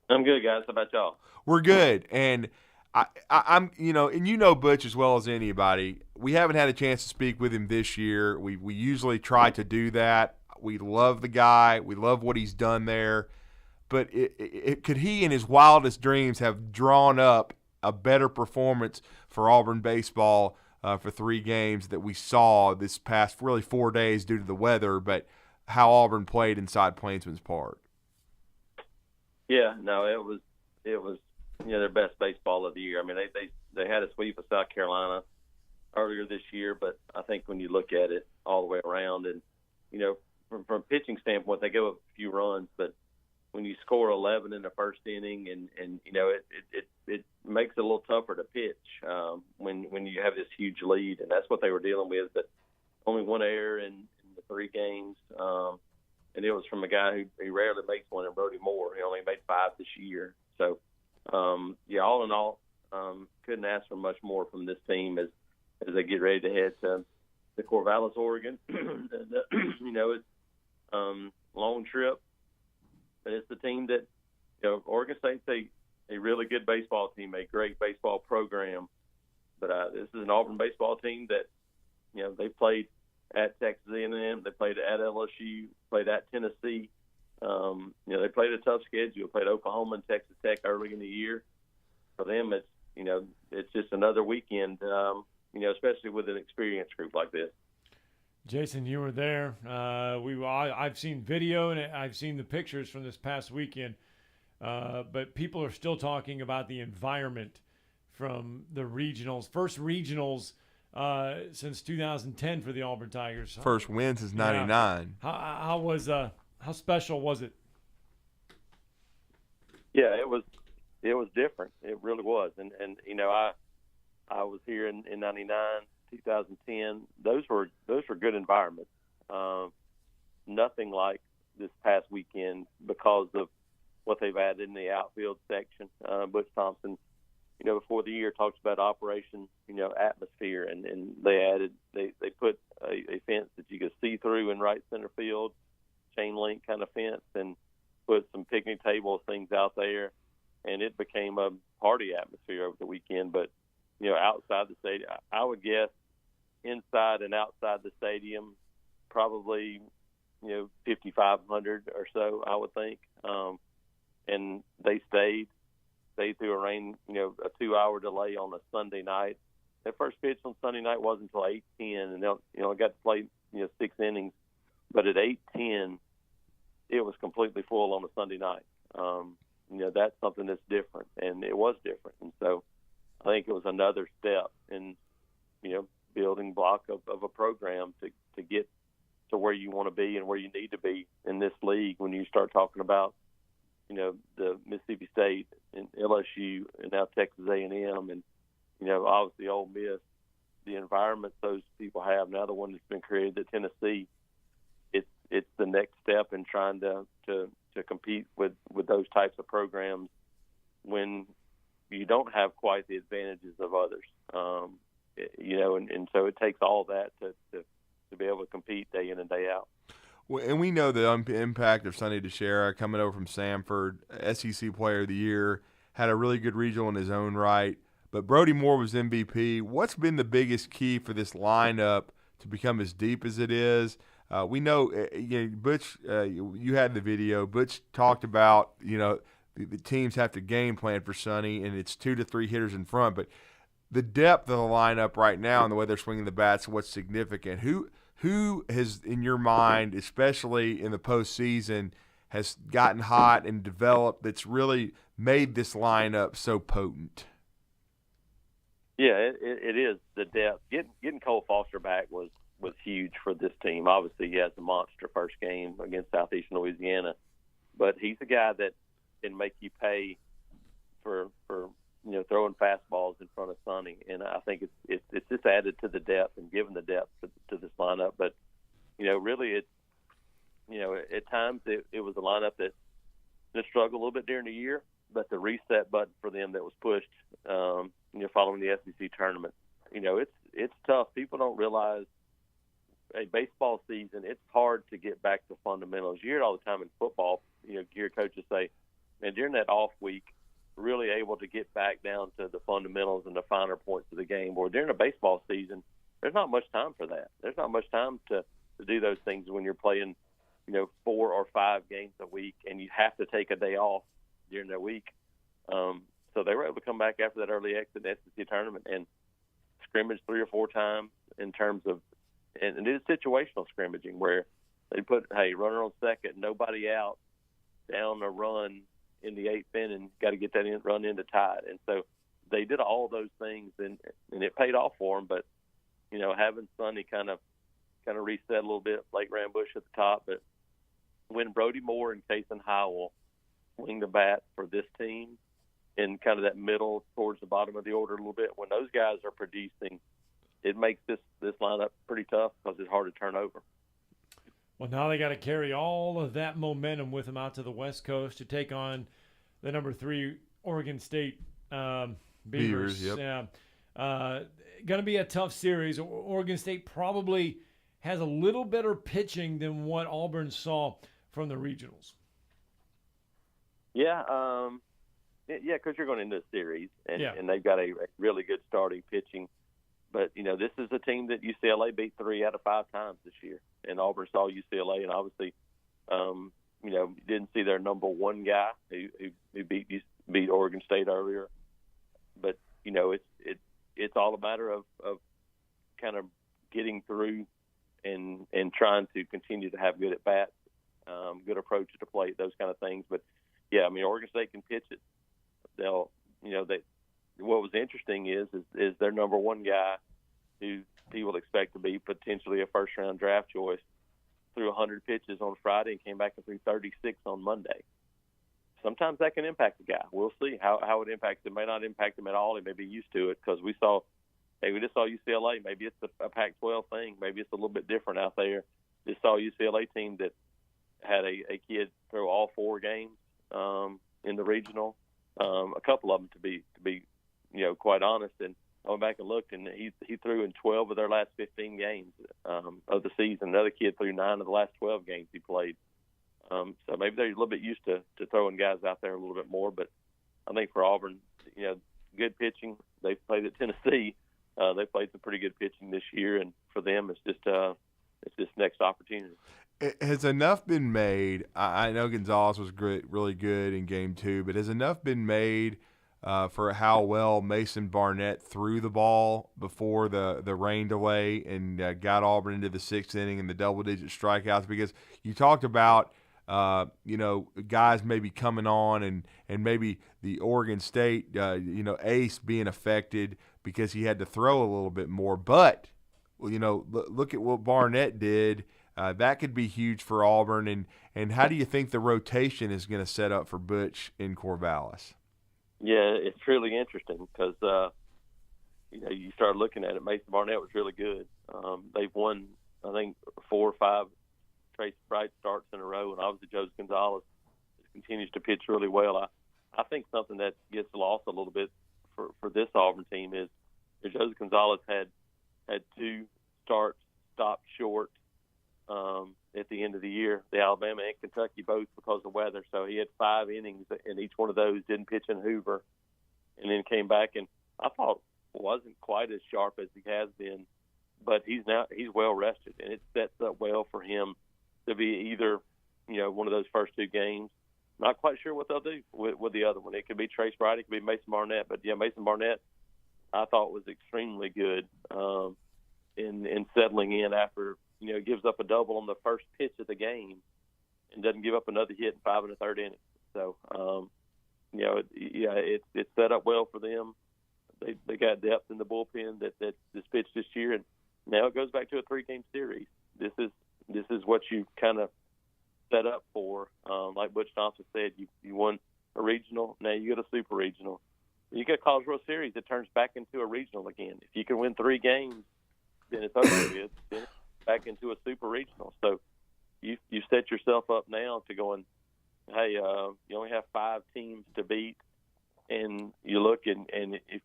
I'm good, guys. How about y'all? We're good, and I'm Butch as well as anybody. We haven't had a chance to speak with him this year. We usually try to do that. We love the guy. We love what he's done there, but could he, in his wildest dreams, have drawn up a better performance for Auburn baseball for 3 games that we saw this past really 4 days due to the weather, but how Auburn played inside Plainsman's Park? Yeah, no, it was their best baseball of the year. I mean, they had a sweep of South Carolina earlier this year, but I think when you look at it all the way around, and from a pitching standpoint, they give up a few runs, but when you score 11 in the first inning, and it makes it a little tougher to pitch when you have this huge lead, and that's what they were dealing with. But only 1 error in the 3 games, and it was from a guy who rarely makes one, in Brody Moore. He only made 5 this year. So, all in all, couldn't ask for much more from this team as they get ready to head to Corvallis, Oregon. And, long trip. But it's the team that, Oregon State's a really good baseball team, a great baseball program. But this is an Auburn baseball team that, they played at Texas A&M, they played at LSU, played at Tennessee. They played a tough schedule. Played Oklahoma and Texas Tech early in the year. For them, it's just another weekend. Especially with an experienced group like this. Jason, you were there. I've seen video and I've seen the pictures from this past weekend. But people are still talking about the environment from the regionals. First regionals since 2010 for the Auburn Tigers. First win since '99. How special was it? Yeah, it was different. It really was. And I was here in '99, 2010. Those were good environments. Nothing like this past weekend because of what they've added in the outfield section. Butch Thompson, before the year talks about operation, atmosphere, and they put a fence that you could see through in right center field, chain link kind of fence, and put some picnic tables, things out there, and it became a party atmosphere over the weekend. But outside the stadium, I would guess inside and outside the stadium, probably 5,500 or so, I would think. And they stayed through a rain, a 2-hour delay on a Sunday night. Their first pitch on Sunday night wasn't until 8:10, and got to play 6 innings. But at 8:10, it was completely full on a Sunday night. That's something that's different, and it was different. And so I think it was another step in, building block of a program to get to where you want to be and where you need to be in this league when you start talking about, the Mississippi State and LSU and now Texas A&M and, obviously Ole Miss, the environment those people have now, the one that's been created at Tennessee, it's the next step in trying to compete with those types of programs when you don't have quite the advantages of others. And so it takes all that to be able to compete day in and day out. Well, and we know the impact of Sonny DeShera coming over from Samford, SEC Player of the Year, had a really good regional in his own right. But Brody Moore was MVP. What's been the biggest key for this lineup to become as deep as it is? We know, Butch, you had the video. Butch talked about, the teams have to game plan for Sonny, and it's 2 to 3 hitters in front. But the depth of the lineup right now and the way they're swinging the bats, what's significant? Who has, in your mind, especially in the postseason, has gotten hot and developed that's really made this lineup so potent? Yeah, it is the depth. Getting Cole Foster back was huge for this team. Obviously, he has a monster first game against Southeastern Louisiana, but he's a guy that can make you pay for throwing fastballs in front of Sonny, and I think it's just added to the depth and given the depth to this lineup. But really, at times it was a lineup that struggled a little bit during the year, but the reset button for them that was pushed, following the SEC tournament, it's tough. People don't realize a baseball season, it's hard to get back to fundamentals. You hear it all the time in football. You hear coaches say, and during that off week, really able to get back down to the fundamentals and the finer points of the game. Or during a baseball season, there's not much time for that. There's not much time to do those things when you're playing, 4 or 5 games a week, and you have to take a day off during that week. So they were able to come back after that early exit in the SEC tournament and scrimmage 3 or 4 times in terms of, and it is situational scrimmaging where they put, hey, runner on second, nobody out, down a run in the 8th inning, got to get that run in to tie it. And so they did all those things, and it paid off for them. But, having Sonny kind of reset a little bit, Blake Rambush at the top. But when Brody Moore and Kason Howell swing the bat for this team in kind of that middle towards the bottom of the order a little bit, when those guys are producing, it makes this lineup pretty tough because it's hard to turn over. Well, now they got to carry all of that momentum with them out to the West Coast to take on the number 3 Oregon State Beavers. Yep. Going to be a tough series. Oregon State probably has a little better pitching than what Auburn saw from the regionals. Yeah, because you're going into a series, and, Yeah. and they've got a really good starting pitching. But, this is a team that UCLA beat 3 out of 5 times this year, and Auburn saw UCLA, and obviously, didn't see their number one guy who beat Oregon State earlier. But, it's all a matter of kind of getting through and trying to continue to have good at-bats, good approach to the plate, those kind of things. But, yeah, Oregon State can pitch it. What was interesting is their number one guy, who people expect to be potentially a first-round draft choice, threw 100 pitches on Friday and came back and threw 36 on Monday. Sometimes that can impact the guy. We'll see how it impacts him. It may not impact him at all. He may be used to it because we just saw UCLA. Maybe it's a Pac-12 thing. Maybe it's a little bit different out there. Just saw a UCLA team that had a kid throw all 4 games in the regional. A couple of them to be quite honest, and I went back and looked, and he threw in 12 of their last 15 games of the season. Another kid threw 9 of the last 12 games he played. So maybe they're a little bit used to throwing guys out there a little bit more. But I think for Auburn, good pitching. They've played at Tennessee. They played some pretty good pitching this year, and for them, it's just next opportunity. Has enough been made? I know Gonzalez was really good in Game 2, but has enough been made for how well Mason Barnett threw the ball before the rain delay and got Auburn into the 6th inning and the double-digit strikeouts? Because you talked about guys maybe coming on and maybe the Oregon State ace being affected because he had to throw a little bit more. But look at what Barnett did. That could be huge for Auburn. And how do you think the rotation is going to set up for Butch in Corvallis? Yeah, it's really interesting because, you start looking at it. Mason Barnett was really good. They've won, I think, 4 or 5 Trace Bright starts in a row, and obviously Jose Gonzalez continues to pitch really well. I think something that gets lost a little bit for this Auburn team is Jose Gonzalez had 2 starts stopped short at the end of the year, the Alabama and Kentucky both because of weather. So he had 5 innings, and each one of those didn't pitch in Hoover, and then came back and I thought wasn't quite as sharp as he has been, but he's well rested, and it sets up well for him to be either one of those first 2 games. Not quite sure what they'll do with the other one. It could be Trace Bright, it could be Mason Barnett, but yeah, Mason Barnett I thought was extremely good in settling in after. Gives up a double on the first pitch of the game and doesn't give up another hit in 5 1/3 innings. So, it's set up well for them. They got depth in the bullpen that just pitched this year, and now it goes back to a 3-game series. This is what you kind of set up for. Like Butch Thompson said, you won a regional, now you get a super regional. You get a College World Series, it turns back into a regional again. If you can win 3 games, then it's over with. Then it's back into a super regional. So you set yourself up now to going, hey, you only have 5 teams to beat, and you look and if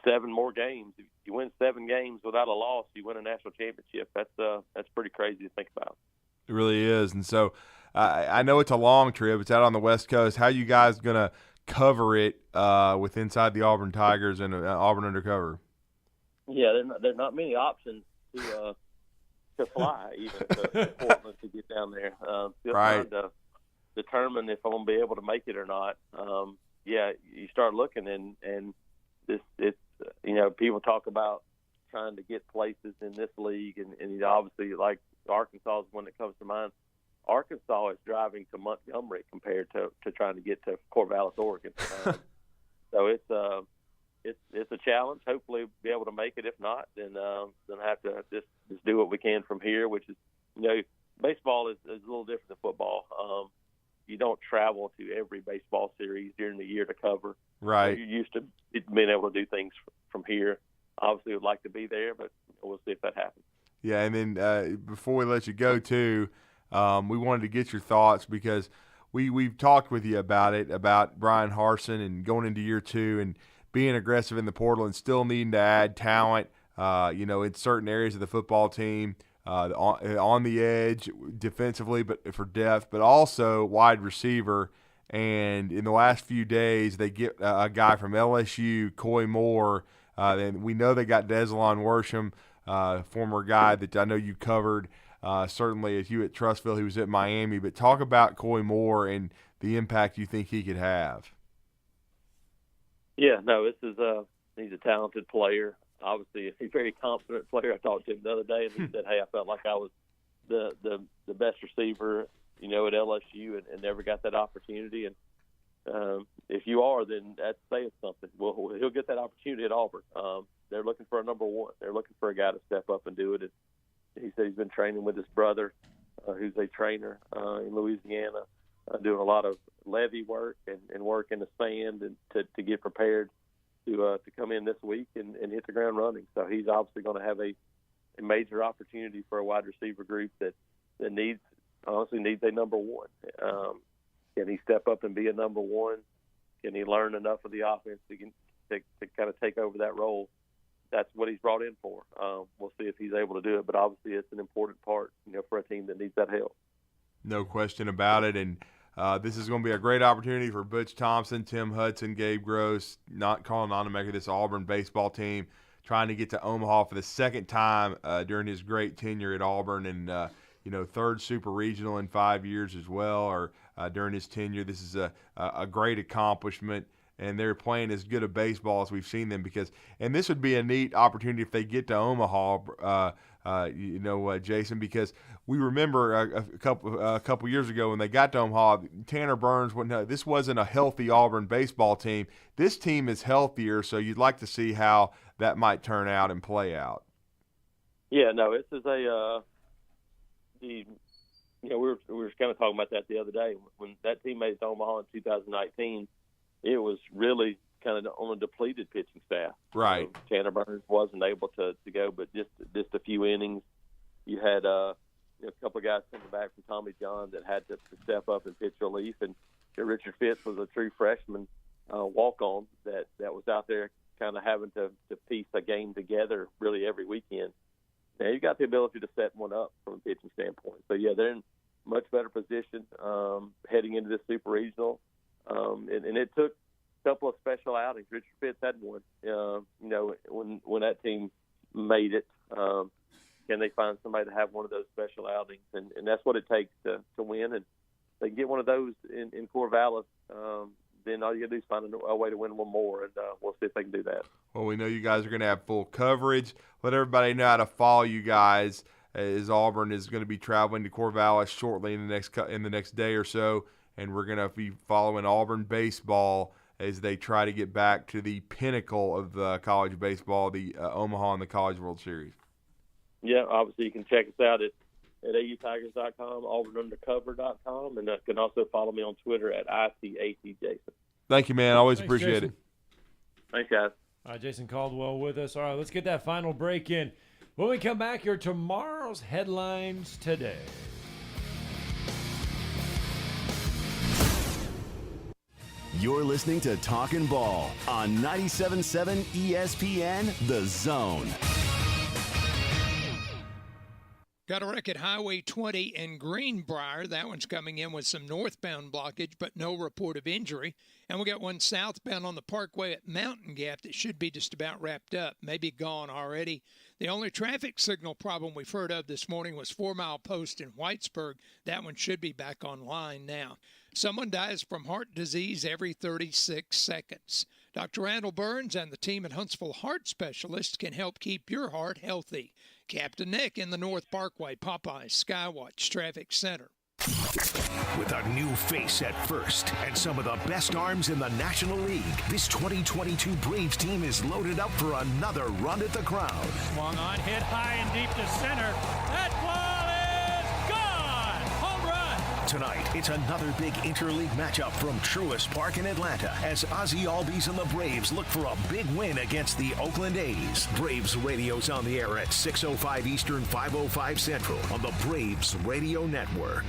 7 more games, if you win 7 games without a loss, you win a national championship. That's pretty crazy to think about. It really is. And so I know it's a long trip. It's out on the West Coast. How are you guys going to cover it with Inside the Auburn Tigers and Auburn Undercover? Yeah, there's not many options to fly even to Portland to get down there. Still right. trying to determine if I'm going to be able to make it or not. You start looking and it's people talk about trying to get places in this league, and obviously like Arkansas is one that comes to mind. Arkansas is driving to Montgomery compared to trying to get to Corvallis, Oregon. So it's a challenge. Hopefully we'll be able to make it. If not, then have to just do what we can from here, which is, baseball is a little different than football. You don't travel to every baseball series during the year to cover. Right. You're used to being able to do things from here. Obviously would like to be there, but we'll see if that happens. Yeah, and then before we let you go, too, we wanted to get your thoughts because we've talked with you about Brian Harsin and going into year 2 and being aggressive in the portal and still needing to add talent, in certain areas of the football team. on the edge defensively, but for depth, but also wide receiver. And in the last few days, they get a guy from LSU, Coy Moore. And we know they got Desalon Worsham, former guy that I know you covered, certainly at Hewitt Trustville, who was at Miami. But talk about Coy Moore and the impact you think he could have. Yeah, no, he's a talented player. Obviously, a very confident player. I talked to him the other day, and he said, "Hey, I felt like I was the best receiver, at LSU, and never got that opportunity." And if you are, then that's saying something. Well, he'll get that opportunity at Auburn. They're looking for a number one. They're looking for a guy to step up and do it. And he said he's been training with his brother, who's a trainer in Louisiana, doing a lot of levee work and work in the sand and to get prepared to come in this week and hit the ground running. So he's obviously going to have a major opportunity for a wide receiver group that needs a number one. Can he step up and be a number one? Can he learn enough of the offense to kind of take over that role? That's what he's brought in for. We'll see if he's able to do it, but obviously it's an important part, for a team that needs that help. No question about it, and this is going to be a great opportunity for Butch Thompson, Tim Hudson, Gabe Gross, Colin Onamaker, this Auburn baseball team, trying to get to Omaha for the second time during his great tenure at Auburn, and third super regional in 5 years as well, or during his tenure. This is a great accomplishment, and they're playing as good a baseball as we've seen them. And this would be a neat opportunity if they get to Omaha, Jason, because we remember a couple years ago when they got to Omaha, Tanner Burns this wasn't a healthy Auburn baseball team. This team is healthier, so you'd like to see how that might turn out and play out. Yeah, no, this is we were kind of talking about that the other day. When that team made it to Omaha in 2019, it was really kind of on a depleted pitching staff. Right. Tanner Burns wasn't able to go, but just a few innings. You had a couple of guys coming back from Tommy John that had to step up and pitch relief, and Richard Fitz was a true freshman walk-on that was out there kind of having to piece a game together really every weekend. Now, you got the ability to set one up from a pitching standpoint. So, yeah, they're in much better position heading into this super regional. And it took a couple of special outings. Richard Fitz had one, when that team made it. Can they find somebody to have one of those special outings? And that's what it takes to win. And they get one of those in Corvallis, then all you got to do is find a way to win one more, and we'll see if they can do that. Well, we know you guys are going to have full coverage. Let everybody know how to follow you guys, as Auburn is going to be traveling to Corvallis shortly in the next day or so, and we're going to be following Auburn baseball as they try to get back to the pinnacle of college baseball, the Omaha and the College World Series. Yeah, obviously you can check us out at autigers.com, auburnundercover.com, and you can also follow me on Twitter at ICATJason. Thank you, man. Always Thanks, appreciate Jason. it. Thanks, guys. All right, Jason Caldwell with us. All right, let's get that final break in. When we come back, here tomorrow's headlines today. You're listening to Talkin' Ball on 97.7 ESPN, The Zone. Got a wreck at Highway 20 in Greenbrier. That one's coming in with some northbound blockage, but no report of injury. And we got one southbound on the Parkway at Mountain Gap that should be just about wrapped up, maybe gone already. The only traffic signal problem we've heard of this morning was 4 Mile Post in Whitesburg. That one should be back online now. Someone dies from heart disease every 36 seconds. Dr. Randall Burns and the team at Huntsville Heart Specialists can help keep your heart healthy. Captain Nick in the North Parkway, Popeyes, Skywatch Traffic Center. With a new face at first and some of the best arms in the National League, this 2022 Braves team is loaded up for another run at the crown. Swung on, hit high and deep to center. That ball is gone! Home run! Tonight, it's another big interleague matchup from Truist Park in Atlanta as Ozzie Albies and the Braves look for a big win against the Oakland A's. Braves radio's on the air at 6:05 Eastern, 5:05 Central on the Braves Radio Network.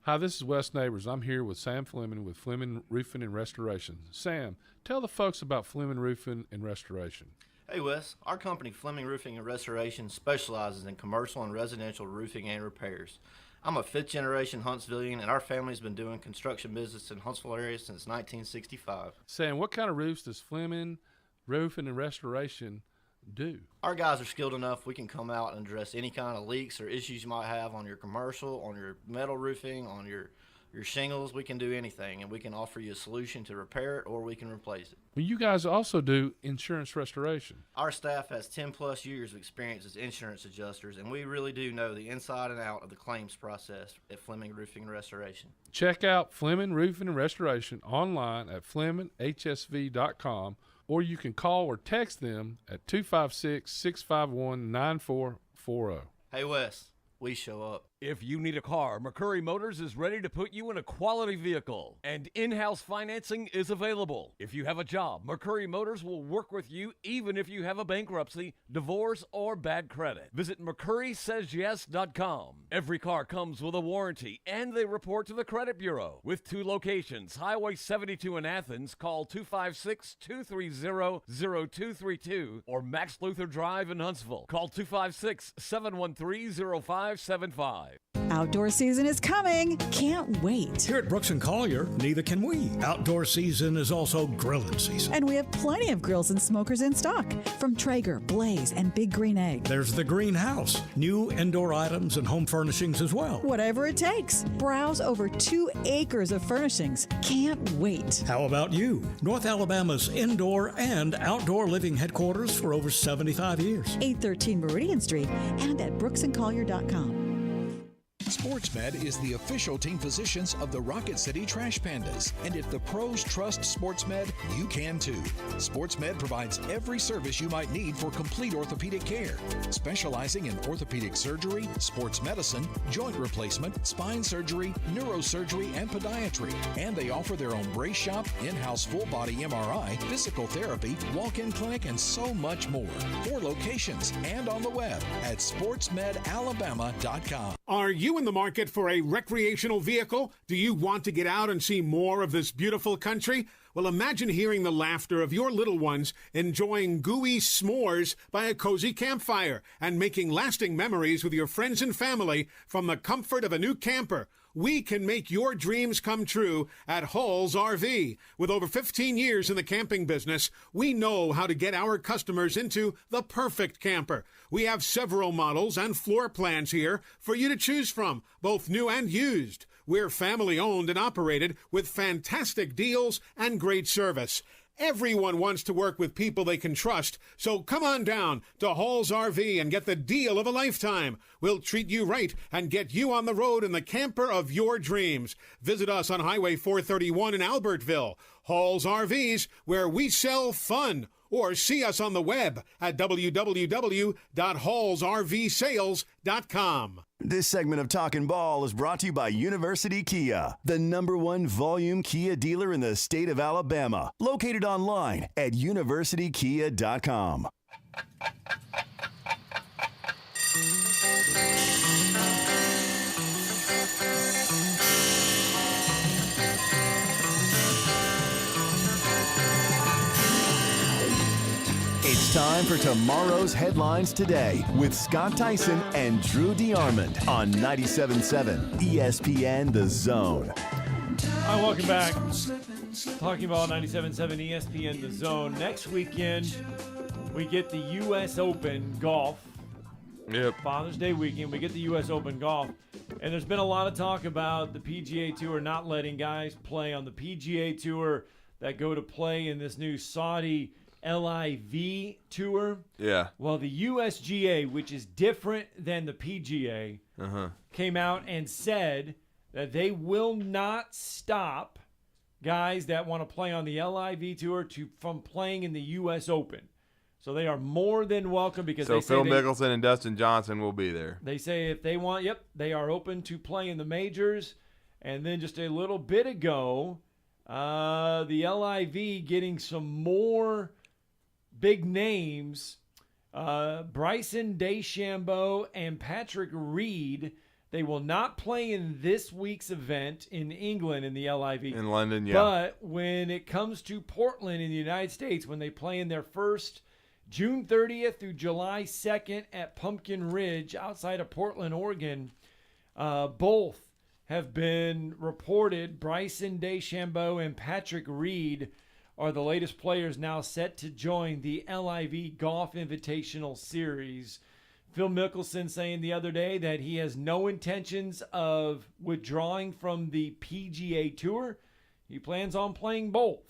Hi, this is Wes Neighbors. I'm here with Sam Fleming with Fleming Roofing and Restoration. Sam, tell the folks about Fleming Roofing and Restoration. Hey Wes, our company Fleming Roofing and Restoration specializes in commercial and residential roofing and repairs. I'm a fifth-generation Huntsvillian, and our family's been doing construction business in Huntsville area since 1965. Sam, what kind of roofs does Fleming Roofing and Restoration do? Our guys are skilled enough. We can come out and address any kind of leaks or issues you might have on your commercial, on your metal roofing, on your shingles. We can do anything, and we can offer you a solution to repair it, or we can replace it. Well, you guys also do insurance restoration. Our staff has 10-plus years of experience as insurance adjusters, and we really do know the inside and out of the claims process at Fleming Roofing and Restoration. Check out Fleming Roofing and Restoration online at FlemingHSV.com, or you can call or text them at 256-651-9440. Hey, Wes, we show up. If you need a car, McCurry Motors is ready to put you in a quality vehicle, and in-house financing is available. If you have a job, McCurry Motors will work with you even if you have a bankruptcy, divorce, or bad credit. Visit McCurrySaysYes.com. Every car comes with a warranty, and they report to the credit bureau. With 2 locations, Highway 72 in Athens, call 256-230-0232, or Max Luther Drive in Huntsville. Call 256-713-0575. Outdoor season is coming. Can't wait. Here at Brooks & Collier, neither can we. Outdoor season is also grilling season. And we have plenty of grills and smokers in stock from Traeger, Blaze, and Big Green Egg. There's the greenhouse, new indoor items and home furnishings as well. Whatever it takes. Browse over 2 acres of furnishings. Can't wait. How about you? North Alabama's indoor and outdoor living headquarters for over 75 years. 813 Meridian Street and at brooksandcollier.com. SportsMed is the official team physicians of the Rocket City Trash Pandas. And if the pros trust SportsMed, you can too. SportsMed provides every service you might need for complete orthopedic care, specializing in orthopedic surgery, sports medicine, joint replacement, spine surgery, neurosurgery, and podiatry. And they offer their own brace shop, in-house full-body MRI, physical therapy, walk-in clinic, and so much more. 4 locations and on the web at sportsmedalabama.com. Are you in the market for a recreational vehicle? Do you want to get out and see more of this beautiful country? Well, imagine hearing the laughter of your little ones enjoying gooey s'mores by a cozy campfire and making lasting memories with your friends and family from the comfort of a new camper. We can make your dreams come true at Hall's RV. With over 15 years in the camping business, we know how to get our customers into the perfect camper. We have several models and floor plans here for you to choose from, both new and used. We're family owned and operated with fantastic deals and great service. Everyone wants to work with people they can trust, so come on down to Hall's RV and get the deal of a lifetime. We'll treat you right and get you on the road in the camper of your dreams. Visit us on Highway 431 in Albertville. Hall's RVs, where we sell fun. Or see us on the web at www.hallsrvsales.com. This segment of Talkin' Ball is brought to you by University Kia, the #1 volume Kia dealer in the state of Alabama. Located online at universitykia.com. It's time for tomorrow's headlines today with Scott Tyson and Drew DeArmond on 97.7 ESPN The Zone. Hi, welcome back. Talking about 97.7 ESPN The Zone. Next weekend, we get the U.S. Open golf. Yep. Father's Day weekend, we get the U.S. Open golf. And there's been a lot of talk about the PGA Tour not letting guys play on the PGA Tour that go to play in this new Saudi LIV Tour. Yeah. Well, the USGA, which is different than the PGA, came out and said that they will not stop guys that want to play on the LIV Tour from playing in the U.S. Open. So they are more than welcome because so Phil Mickelson and Dustin Johnson will be there. They say if they want, they are open to play in the majors. And then just a little bit ago, the LIV getting some more big names, Bryson DeChambeau and Patrick Reed. They will not play in this week's event in England in the LIV. In London, yeah. But when it comes to Portland in the United States, when they play in their first June 30th through July 2nd at Pumpkin Ridge outside of Portland, Oregon. Both have been reported. Bryson DeChambeau and Patrick Reed are the latest players now set to join the LIV Golf Invitational Series. Phil Mickelson saying the other day that he has no intentions of withdrawing from the PGA Tour. He plans on playing both.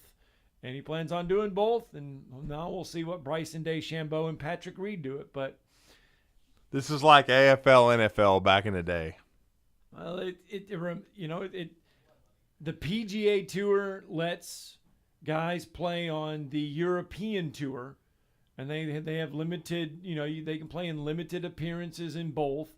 And he plans on doing both. And now we'll see what Bryson DeChambeau and Patrick Reed do it. But this is like AFL, NFL back in the day. Well, the PGA Tour lets guys play on the European Tour, and they have limited, they can play in limited appearances in both.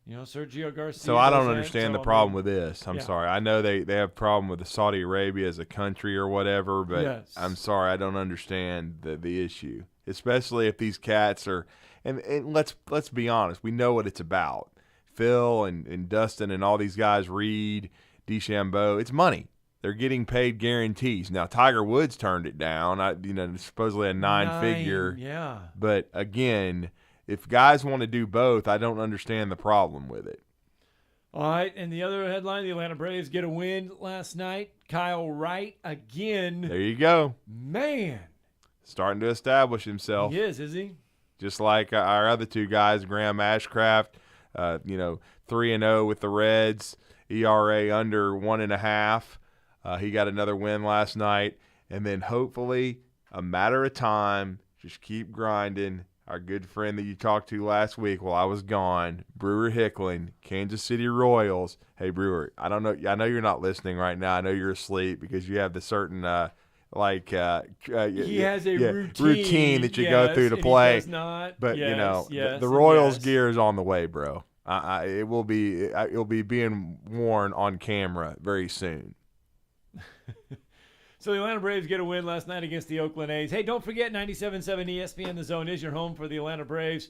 Sergio Garcia. So I don't understand the problem with this. I'm sorry. I know they have a problem with Saudi Arabia as a country or whatever, but yes. I'm sorry, I don't understand the issue, especially if these cats are. And let's be honest, we know what it's about. Phil and Dustin and all these guys, Reed, DeChambeau, it's money. They're getting paid guarantees. Now, Tiger Woods turned it down. Supposedly a nine-figure. Yeah. But again, if guys want to do both, I don't understand the problem with it. All right, and the other headline, the Atlanta Braves get a win last night. Kyle Wright again. There you go. Man. Starting to establish himself. He is he? Just like our other two guys, Graham Ashcraft, 3-0 with the Reds, ERA under 1.5. He got another win last night. And then hopefully, a matter of time, just keep grinding. Our good friend that you talked to last week while I was gone, Brewer Hickling, Kansas City Royals. Hey, Brewer, I don't know. I know you're not listening right now. I know you're asleep because you have the certain he has a routine that you go through to play. He does not. But yes, the Royals gear is on the way, bro. It will be being worn on camera very soon. So the Atlanta Braves get a win last night against the Oakland A's. Hey, don't forget 97.7 ESPN The Zone is your home for the Atlanta Braves.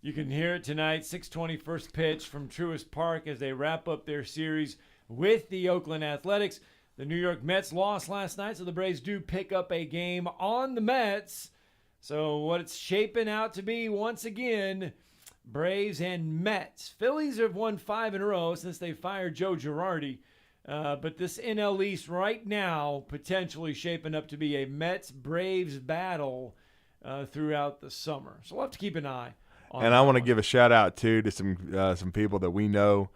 You can hear it tonight, 6:20 first pitch from Truist Park as they wrap up their series with the Oakland Athletics. The New York Mets lost last night, so the Braves do pick up a game on the Mets. So what it's shaping out to be, once again, Braves and Mets. Phillies have won 5 in a row since they fired Joe Girardi. But this NL East right now potentially shaping up to be a Mets-Braves battle throughout the summer. So we'll have to keep an eye on And I want to give a shout-out, too, to some people that we know.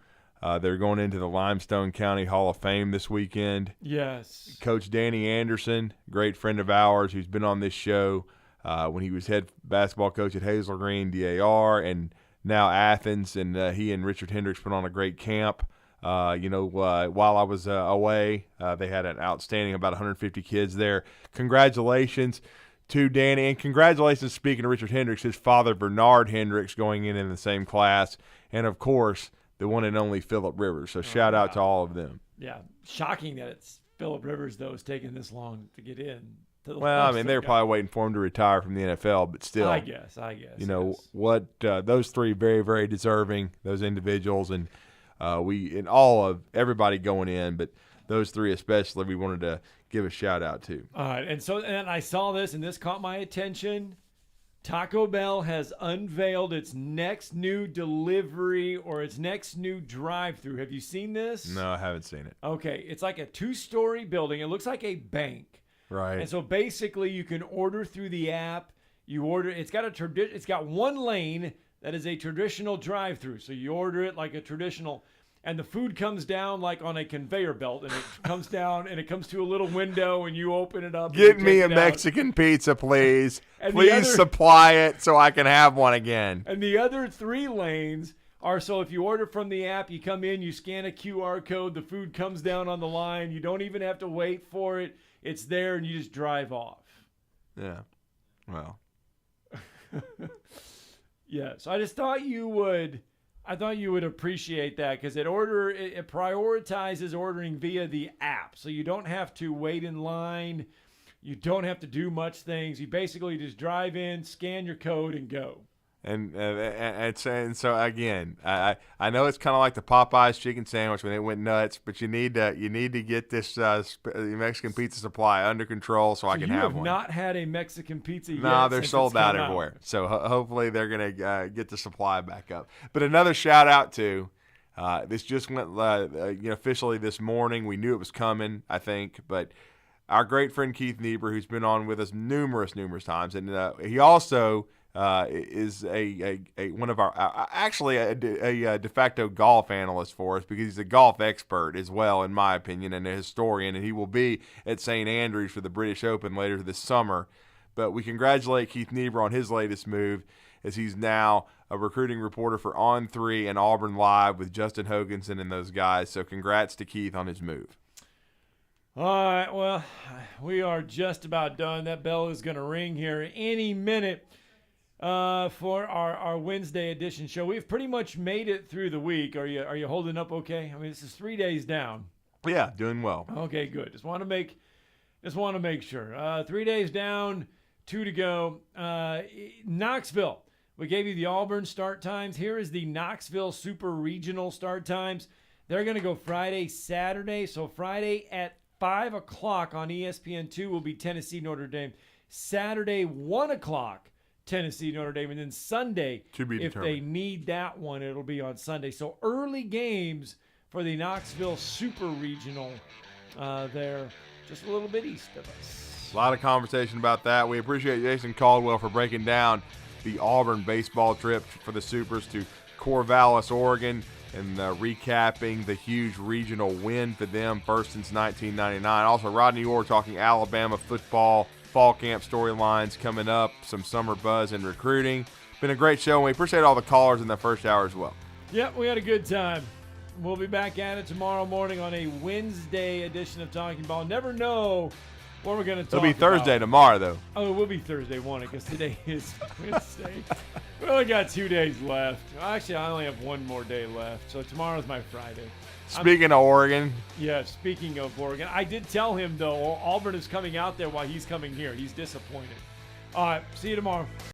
They're going into the Limestone County Hall of Fame this weekend. Yes. Coach Danny Anderson, great friend of ours who's been on this show when he was head basketball coach at Hazel Green, DAR, and now Athens. And he and Richard Hendricks put on a great camp. While I was away, they had an outstanding, about 150 kids there. Congratulations to Danny, and congratulations, speaking of Richard Hendricks, his father, Bernard Hendricks, going in the same class. And, of course, the one and only Phillip Rivers. So shout out to all of them. Yeah. Shocking that it's Phillip Rivers, though, is taking this long to get in. Well, I mean, they were probably waiting for him to retire from the NFL, but still. I guess. What those three very, very deserving, those individuals, and all of everybody going in, but those three especially, we wanted to give a shout out to. All right, and I saw this, and this caught my attention. Taco Bell has unveiled its next new delivery or its next new drive-through. Have you seen this? No, I haven't seen it. Okay, it's like a 2-story building. It looks like a bank. Right. And so basically, you can order through the app. You order. It's got one lane that is a traditional drive-through. So you order it like a traditional. And the food comes down like on a conveyor belt, and it comes down, and it comes to a little window, and you open it up. Get me a Mexican pizza, please. Please supply it so I can have one again. And the other 3 lanes are, so if you order from the app, you come in, you scan a QR code, the food comes down on the line. You don't even have to wait for it. It's there, and you just drive off. Yeah. Well. Yeah, so I just thought you would appreciate that, because it prioritizes ordering via the app, so you don't have to wait in line. You don't have to do much things. You basically just drive in, scan your code, and go. And so again, I know it's kind of like the Popeyes chicken sandwich when it went nuts, but you need to get this Mexican pizza supply under control so I can have one. You have not had a Mexican pizza yet? No, they're sold out everywhere. So hopefully they're gonna get the supply back up. But another shout out to this just went officially this morning. We knew it was coming, I think, but our great friend Keith Niebuhr, who's been on with us numerous times, and he also is a one of our actually a de facto golf analyst for us, because he's a golf expert as well, in my opinion, and a historian, and he will be at St. Andrews for the British Open later this summer. But we congratulate Keith Niebuhr on his latest move, as he's now a recruiting reporter for On3 and Auburn Live with Justin Hoganson and those guys. So congrats to Keith on his move. All right, well, we are just about done. That bell is going to ring here any minute for our Wednesday edition show. We've pretty much made it through the week. Are you holding up okay? I mean, this is 3 days down. Yeah, doing well. Okay, good. Just want to make sure. 3 days down, 2 to go. Knoxville. We gave you the Auburn start times. Here is the Knoxville Super Regional start times. They're going to go Friday, Saturday. So Friday at 5 o'clock on ESPN2 will be Tennessee, Notre Dame. Saturday, 1 o'clock, Tennessee, Notre Dame. And then Sunday, if they need that one, it'll be on Sunday. So early games for the Knoxville Super Regional there, just a little bit east of us. A lot of conversation about that. We appreciate Jason Caldwell for breaking down the Auburn baseball trip for the Supers to Corvallis, Oregon, and recapping the huge regional win for them, first since 1999. Also, Rodney Orr talking Alabama football, fall camp storylines coming up, some summer buzz and recruiting. Been a great show, and we appreciate all the callers in the first hour as well. Yep, we had a good time. We'll be back at it tomorrow morning on a Wednesday edition of Talking Ball. Never know what we're going to talk about. It'll be Thursday tomorrow, though. Oh, it will be Thursday morning, because today is Wednesday. We only got 2 days left. Actually, I only have one more day left, so tomorrow's my Friday. Speaking of Oregon. Yeah, speaking of Oregon. I did tell him, though, Auburn is coming out there while he's coming here. He's disappointed. All right, see you tomorrow.